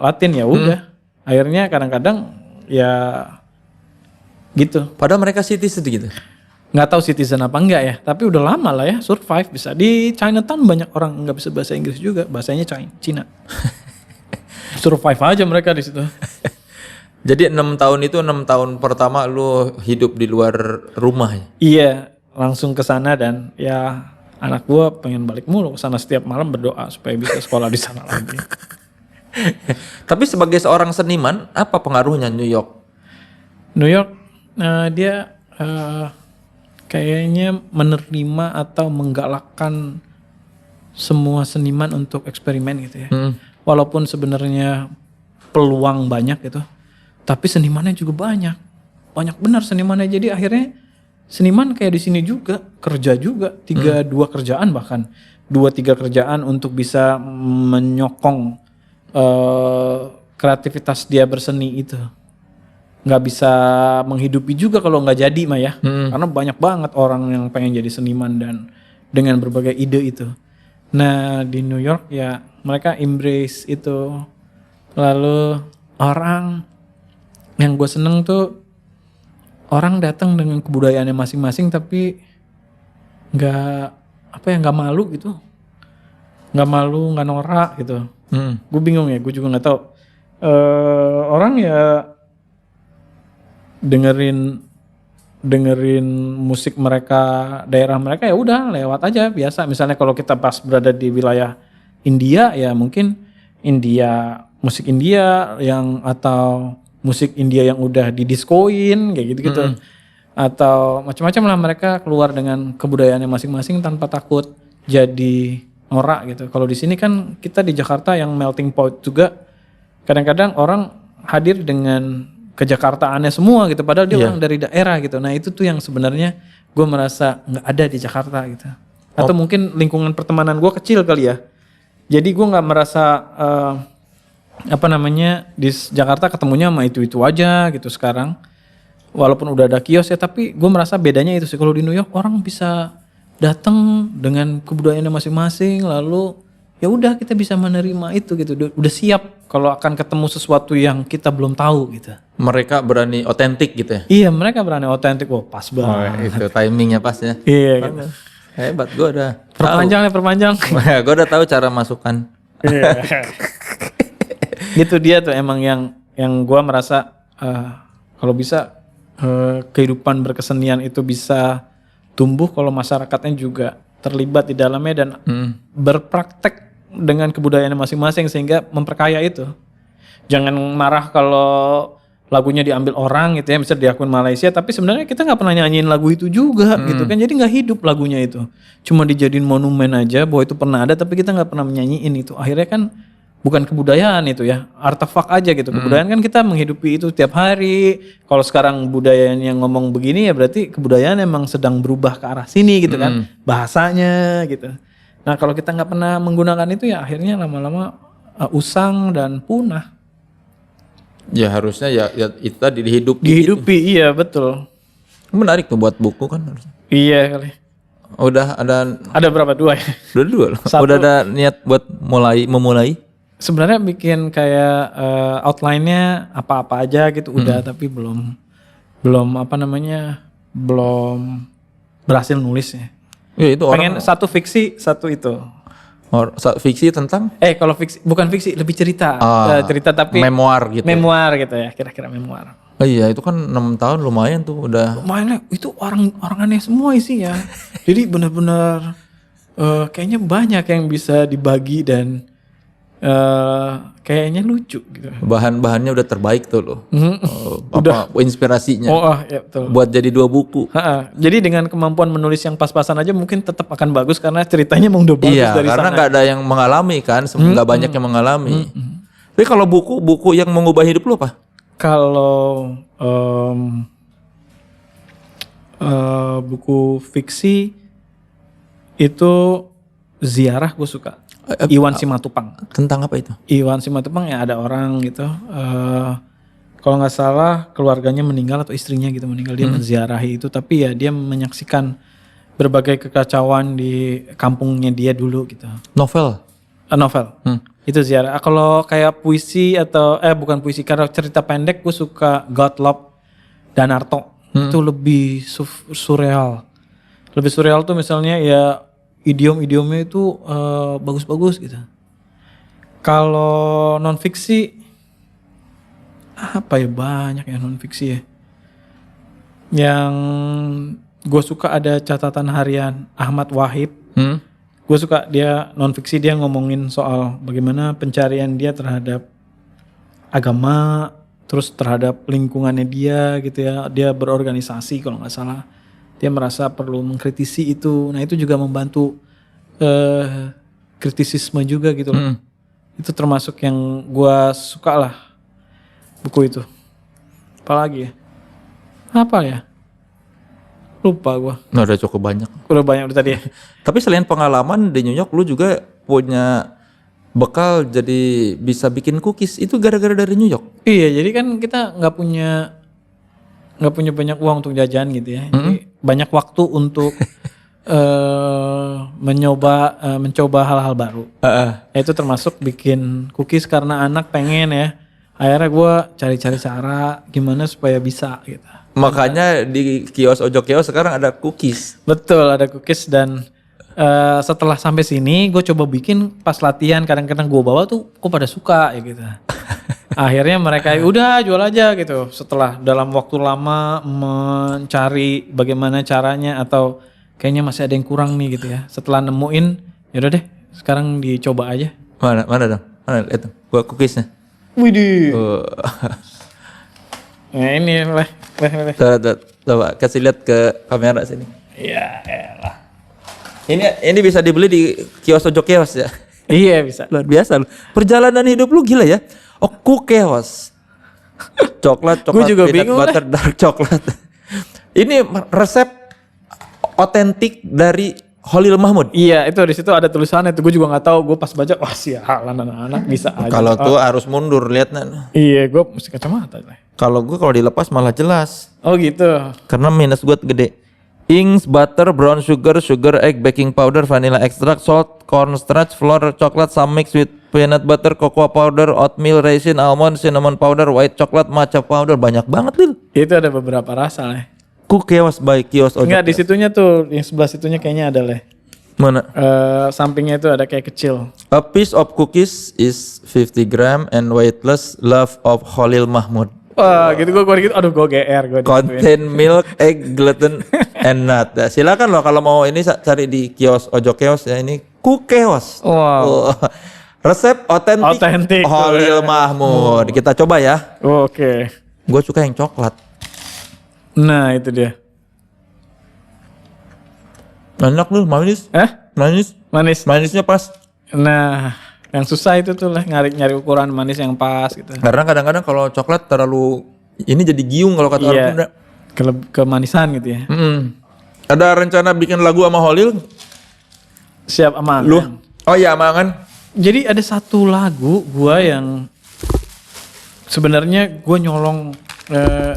Latin ya udah. Akhirnya kadang-kadang ya gitu. Padahal mereka citizen gitu. Nggak tahu citizen apa enggak ya. Tapi udah lama lah ya survive bisa. Di Chinatown banyak orang nggak bisa bahasa Inggris juga. Bahasanya Cina. Survive aja mereka di situ. Jadi 6 tahun itu 6 tahun pertama lu hidup di luar rumah ya? Iya. Langsung ke sana dan ya anak gua pengen balik mulu ke sana setiap malam berdoa supaya bisa sekolah di sana lagi. Tapi sebagai seorang seniman, apa pengaruhnya New York? New York dia kayaknya menerima atau menggalakkan semua seniman untuk eksperimen gitu ya. Walaupun sebenarnya peluang banyak gitu, tapi senimannya juga banyak. Banyak benar senimannya. Jadi akhirnya seniman kayak di sini juga kerja juga 2 kerjaan bahkan 2-3 kerjaan untuk bisa menyokong kreativitas dia berseni itu. Nggak bisa menghidupi juga kalau nggak jadi mah ya. Karena banyak banget orang yang pengen jadi seniman dan dengan berbagai ide itu. Nah di New York ya mereka embrace itu. Lalu orang yang gue seneng tuh orang datang dengan kebudayaannya masing-masing tapi nggak malu gitu, nggak malu, nggak norak gitu. Gue bingung ya, gue juga nggak tahu orang ya dengerin musik mereka, daerah mereka ya udah lewat aja biasa. Misalnya kalau kita pas berada di wilayah India ya mungkin musik India yang atau musik India yang udah didiskoin kayak gitu-gitu. Atau macam-macam lah, mereka keluar dengan kebudayaannya masing-masing tanpa takut jadi norak gitu. Kalau di sini kan kita di Jakarta yang melting pot juga, kadang-kadang orang hadir dengan kejakartaannya semua gitu, padahal dia orang dari daerah gitu. Nah itu tuh yang sebenarnya gue merasa nggak ada di Jakarta gitu. Atau mungkin lingkungan pertemanan gue kecil kali ya. Jadi gue nggak merasa di Jakarta ketemunya sama itu aja gitu sekarang. Walaupun udah ada kios ya, tapi gue merasa bedanya itu sih. Kalau di New York orang bisa datang dengan kebudayaannya masing-masing, lalu ya udah kita bisa menerima itu gitu. Udah siap kalau akan ketemu sesuatu yang kita belum tahu gitu. Mereka berani otentik gitu ya? Iya, mereka berani otentik. Wah, pas banget. Itu timingnya pas ya. Iya gitu. Hebat, gue udah Perpanjang. gue udah tahu cara masukkan. Iya. Gitu dia tuh emang yang gue merasa kalau bisa kehidupan berkesenian itu bisa tumbuh kalau masyarakatnya juga terlibat di dalamnya dan berpraktek dengan kebudayaannya masing-masing sehingga memperkaya itu. Jangan marah kalau lagunya diambil orang gitu ya, misalnya di akun Malaysia, tapi sebenarnya kita nggak pernah nyanyiin lagu itu juga gitu kan, jadi nggak hidup lagunya itu, cuma dijadiin monumen aja bahwa itu pernah ada, tapi kita nggak pernah menyanyiin itu. Akhirnya kan bukan kebudayaan itu ya, artefak aja gitu. Kebudayaan kan kita menghidupi itu tiap hari. Kalau sekarang budaya yang ngomong begini ya berarti kebudayaan emang sedang berubah ke arah sini gitu kan, bahasanya gitu. Nah kalau kita nggak pernah menggunakan itu ya akhirnya lama-lama usang dan punah. Ya harusnya ya itu tadi dihidupi gitu. Iya betul. Menarik tuh buat buku kan harusnya. Iya kali. Udah Ada berapa, 2 ya? Dua loh. Satu. Udah ada niat buat memulai. Sebenarnya bikin kayak outline-nya apa-apa aja gitu udah, tapi belum berhasil nulisnya. Ya itu Pengen satu fiksi, satu itu. Fiksi tentang Kalau fiksi bukan fiksi, lebih cerita. Cerita tapi memoir gitu. Memoir gitu ya, kira-kira memoir. Oh iya, itu kan 6 tahun lumayan tuh udah. Lumayan itu orang aneh semua isinya. Jadi benar-benar kayaknya banyak yang bisa dibagi dan kayaknya lucu gitu. Bahan-bahannya udah terbaik tuh loh. Inspirasinya. Ya betul. Buat jadi 2 buku. Jadi dengan kemampuan menulis yang pas-pasan aja mungkin tetap akan bagus karena ceritanya emang udah bagus dari karena sana. nggak ada yang mengalami kan, nggak banyak yang mengalami. Tapi kalau buku yang mengubah hidup lu apa? Kalau buku fiksi itu Ziarah gue suka. Iwan Simatupang. Tentang apa itu? Iwan Simatupang ya ada orang gitu. Kalau nggak salah keluarganya meninggal atau istrinya gitu meninggal, dia menziarahi itu, tapi ya dia menyaksikan berbagai kekacauan di kampungnya dia dulu gitu. Novel. Itu ziarah. Kalau kayak puisi atau bukan puisi, karena cerita pendek gue suka Gottlob Danarto. Itu lebih surreal. Lebih surreal tuh misalnya ya idiom-idiomnya itu bagus-bagus gitu. Kalau non fiksi apa ya, banyak ya non fiksi ya. Yang gue suka ada catatan harian Ahmad Wahid. Gue suka dia non fiksi, dia ngomongin soal bagaimana pencarian dia terhadap agama, terus terhadap lingkungannya dia gitu ya. Dia berorganisasi kalau nggak salah. Dia merasa perlu mengkritisi itu. Nah itu juga membantu kritisisme juga gitu loh. Itu termasuk yang gue suka lah buku itu. Apalagi ya? Apa ya? Lupa gue. Nah, udah cukup banyak. Udah banyak udah tadi ya. Tapi selain pengalaman di New York, lu juga punya bekal jadi bisa bikin cookies. Itu gara-gara dari New York? Iya, jadi kan kita nggak punya banyak uang untuk jajan gitu ya. Jadi banyak waktu untuk mencoba hal-hal baru. Itu termasuk bikin cookies karena anak pengen ya. Akhirnya gue cari-cari cara gimana supaya bisa gitu. Makanya di kios ojok kios sekarang ada cookies. Betul, ada cookies. Dan setelah sampai sini gue coba bikin pas latihan, kadang-kadang gue bawa tuh kok pada suka ya gitu. Akhirnya mereka udah jual aja gitu. Setelah dalam waktu lama mencari bagaimana caranya atau kayaknya masih ada yang kurang nih gitu ya. Setelah nemuin, yaudah deh sekarang dicoba aja. Mana dong? Mana lihat dong. Gua cookiesnya. Widih. Oh. Nah ini leh. Coba kasih lihat ke kamera sini. Ya elah. Ini bisa dibeli di kios Ojo Kios ya. Iya bisa. Luar biasa lu. Perjalanan hidup lu gila ya. Oh, Kukeos. Coklat Gua juga peanut bingung butter dark coklat. Ini resep otentik dari Khalil Mahmud. Iya itu di situ ada tulisannya tuh. Gue juga nggak tahu. Gue pas baca wah sialan anak-anak bisa aja. Kalau tuh harus mundur lihat. Iya gue mesti kacamata. Kalau dilepas malah jelas. Oh gitu. Karena minus gue gede. Ings, butter, brown sugar, sugar, egg, baking powder, vanilla extract, salt, cornstarch, flour, coklat, some mix with peanut butter, cocoa powder, oatmeal, raisin, almond, cinnamon powder, white chocolate, matcha powder. Banyak banget Lil. Itu ada beberapa rasa lah. Kukeos by Kios Ojo. Enggak di situnya tuh yang sebelah situnya kayaknya ada leh. Mana? Sampingnya itu ada kayak kecil. A piece of cookies is 50 gram and weightless love of Khalil Mahmud. Wah gitu gue gitu. Aduh gue GR gue. Contain milk, egg, gluten, and nut. Ya, silakan loh kalau mau ini cari di kios Ojo Kios ya ini Kukeos. Wow. Resep otentik Khalil Mahmud. Kita coba ya. Oke. Gue suka yang coklat. Nah itu dia. Enak lu, manis. Manis. Manisnya pas. Nah yang susah itu tuh lah nyari ukuran manis yang pas gitu. Karena kadang-kadang kalau coklat terlalu ini jadi giung kalau kata orang Sunda. Kemanisan gitu ya. Ada rencana bikin lagu sama Khalil? Siap aman. Lu? Oh iya aman. Jadi ada satu lagu gua yang sebenarnya gua nyolong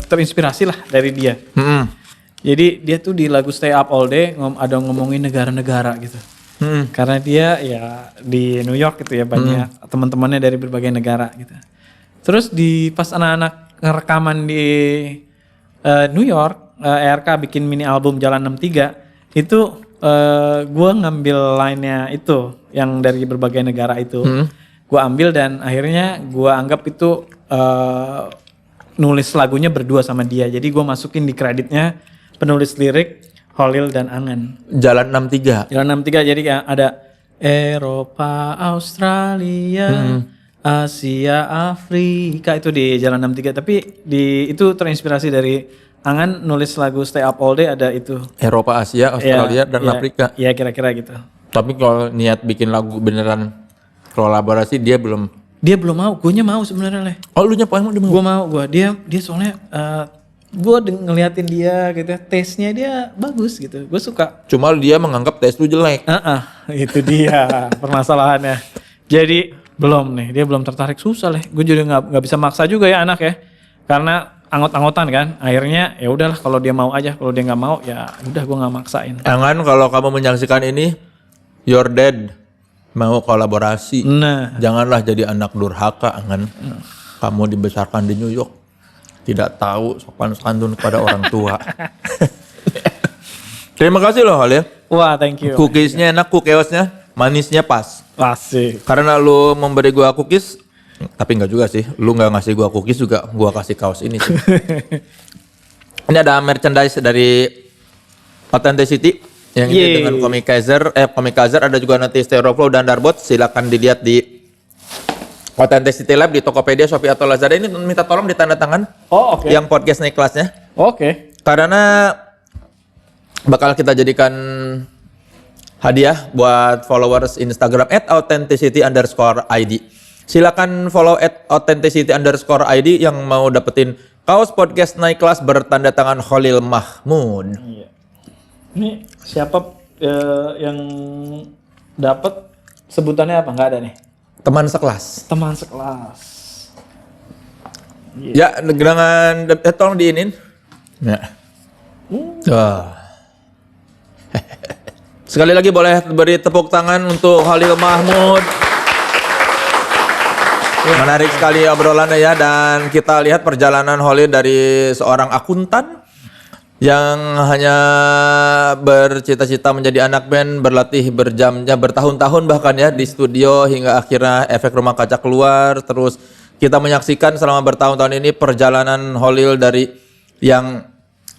terinspirasi lah dari dia. Jadi dia tuh di lagu Stay Up All Day ada ngomongin negara-negara gitu. Karena dia ya di New York gitu ya banyak teman-temannya dari berbagai negara gitu. Terus pas anak-anak rekaman di New York, ERK bikin mini album Jalan 63 itu gue ngambil line-nya itu yang dari berbagai negara itu. Gue ambil dan akhirnya gue anggap itu nulis lagunya berdua sama dia. Jadi gue masukin di kreditnya penulis lirik Khalil dan Angan. Jalan 63. Jalan 63 jadi ada Eropa, Australia, Asia, Afrika itu di Jalan 63. Tapi itu terinspirasi dari Angan nulis lagu Stay Up All Day ada itu. Eropa, Asia, Australia, dan Afrika. Iya kira-kira gitu. Tapi kalau niat bikin lagu beneran kolaborasi dia belum. Dia belum mau, guanya mau sebenarnya leh. Oh lu nyapa emang dia mau? Gue dia soalnya gue ngeliatin dia gitu, taste-nya dia bagus gitu, gue suka. Cuma dia menganggap taste lu jelek. Itu dia permasalahannya. Jadi dia belum tertarik, susah leh. Gue juga nggak bisa maksa juga ya anak ya, karena anggot-anggotan kan. Akhirnya ya udahlah kalau dia mau aja, kalau dia nggak mau ya udah gue nggak maksain. Angan kalau kamu menyaksikan ini, your dad mau kolaborasi. Nah, janganlah jadi anak durhaka Angan. Kamu dibesarkan di New York. Tidak tahu sopan santun kepada orang tua. Terima kasih loh Khalil. Wah thank you. Cookiesnya enak, kukeosnya manisnya pas. Asik. Karena lu memberi gua cookies, tapi enggak juga sih. Lu enggak ngasih gua cookies juga, gua kasih kaos ini sih. Ini ada merchandise dari Authenticity yang ini dengan Comikizer ada juga nanti Styrofoam dan Darbot. Silakan dilihat di Authenticity Lab di Tokopedia, Shopee atau Lazada. Ini minta tolong ditanda tangan. Oh oke. Yang podcast naik kelasnya. Oke. Karena bakal kita jadikan hadiah buat followers Instagram @authenticity_id. Silakan follow @authenticity_id yang mau dapetin kaos podcast naik kelas bertanda tangan Khalil Mahmud. Iya. Ini siapa yang dapat sebutannya apa? Nggak ada nih. Teman sekelas. Teman sekelas. Ya, dengan tolong diinin. Ya. Sekali lagi boleh beri tepuk tangan untuk Khalil Mahmud. Menarik sekali obrolannya ya, dan kita lihat perjalanan Khalil dari seorang akuntan yang hanya bercita-cita menjadi anak band, berlatih berjam-jam bertahun-tahun bahkan ya di studio hingga akhirnya Efek Rumah Kaca keluar, terus kita menyaksikan selama bertahun-tahun ini perjalanan Holil dari yang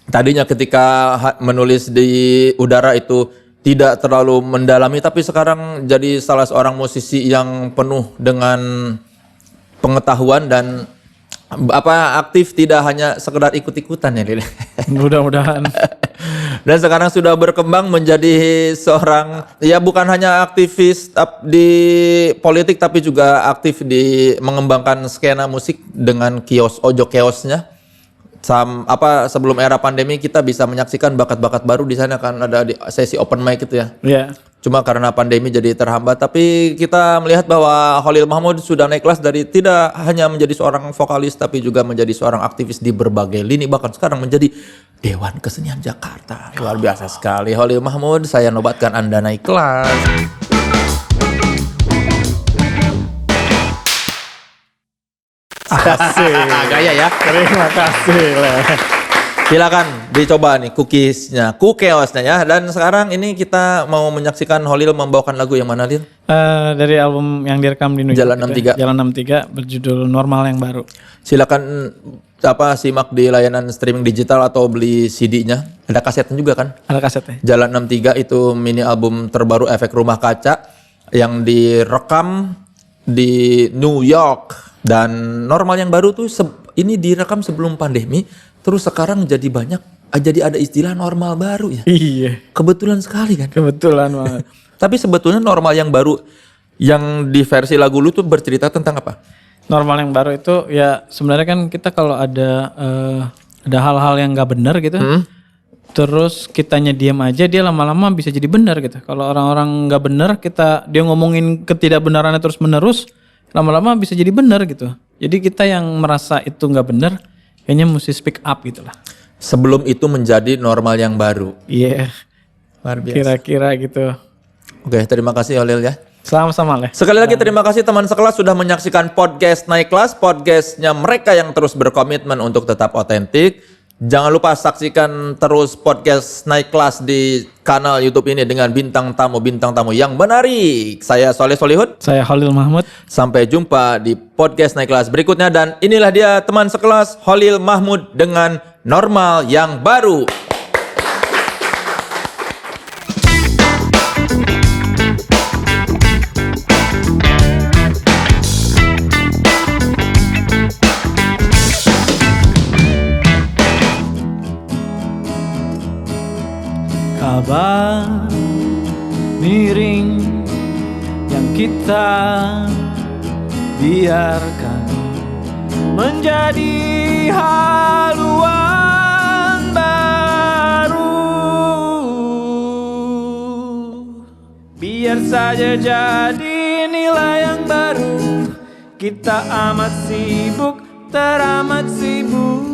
tadinya ketika menulis di udara itu tidak terlalu mendalami, tapi sekarang jadi salah seorang musisi yang penuh dengan pengetahuan dan aktif, tidak hanya sekedar ikut-ikutan ya Lil. Mudah-mudahan. Dan sekarang sudah berkembang menjadi seorang, ya bukan hanya aktivis di politik tapi juga aktif di mengembangkan skena musik dengan Ojo Kiosnya. Sebelum era pandemi kita bisa menyaksikan bakat-bakat baru di sana kan, ada di sesi open mic gitu ya. Iya. Cuma karena pandemi jadi terhambat, tapi kita melihat bahwa Holil Mahmud sudah naik kelas dari tidak hanya menjadi seorang vokalis tapi juga menjadi seorang aktivis di berbagai lini, bahkan sekarang menjadi Dewan Kesenian Jakarta. Luar biasa sekali Holil Mahmud, saya nobatkan Anda naik kelas. Asik. Gaya ya. Terima kasih, Le. Silakan dicoba nih Kukeosnya ya. Dan sekarang ini kita mau menyaksikan Holil membawakan lagu yang mana, Lil? Dari album yang direkam di New York. Jalan 63. Jalan 63 berjudul Normal yang Baru. Silakan simak di layanan streaming digital atau beli CD-nya. Ada kasetnya juga kan? Ada kasetnya. Jalan 63 itu mini album terbaru Efek Rumah Kaca yang direkam di New York. Dan Normal yang Baru tuh ini direkam sebelum pandemi, terus sekarang jadi ada istilah normal baru ya. Iya. Kebetulan sekali kan? Kebetulan banget. Tapi sebetulnya Normal yang Baru yang di versi lagu lu tuh bercerita tentang apa? Normal yang baru itu ya sebenarnya kan kita kalau ada hal-hal yang nggak benar gitu, terus kitanya diam aja, dia lama-lama bisa jadi benar gitu. Kalau orang-orang nggak benar, dia ngomongin ketidakbenarannya terus menerus, lama-lama bisa jadi benar gitu. Jadi kita yang merasa itu nggak benar, kayaknya mesti speak up gitu lah. Sebelum itu menjadi normal yang baru. Iya. Luar biasa. Kira-kira gitu. Oke, terima kasih Holil ya. Sama-sama, Le. Sekali lagi terima kasih teman sekelas sudah menyaksikan podcast Naik Kelas, podcastnya mereka yang terus berkomitmen untuk tetap otentik. Jangan lupa saksikan terus podcast Naik Kelas di kanal YouTube ini dengan bintang tamu yang menarik. Saya Soleh Solihun. Saya Holil Mahmud. Sampai jumpa di podcast Naik Kelas berikutnya, dan inilah dia teman sekelas Holil Mahmud dengan Normal yang Baru. Kabar miring yang kita biarkan menjadi haluan baru. Biar saja jadi nilai yang baru. Kita amat sibuk, teramat sibuk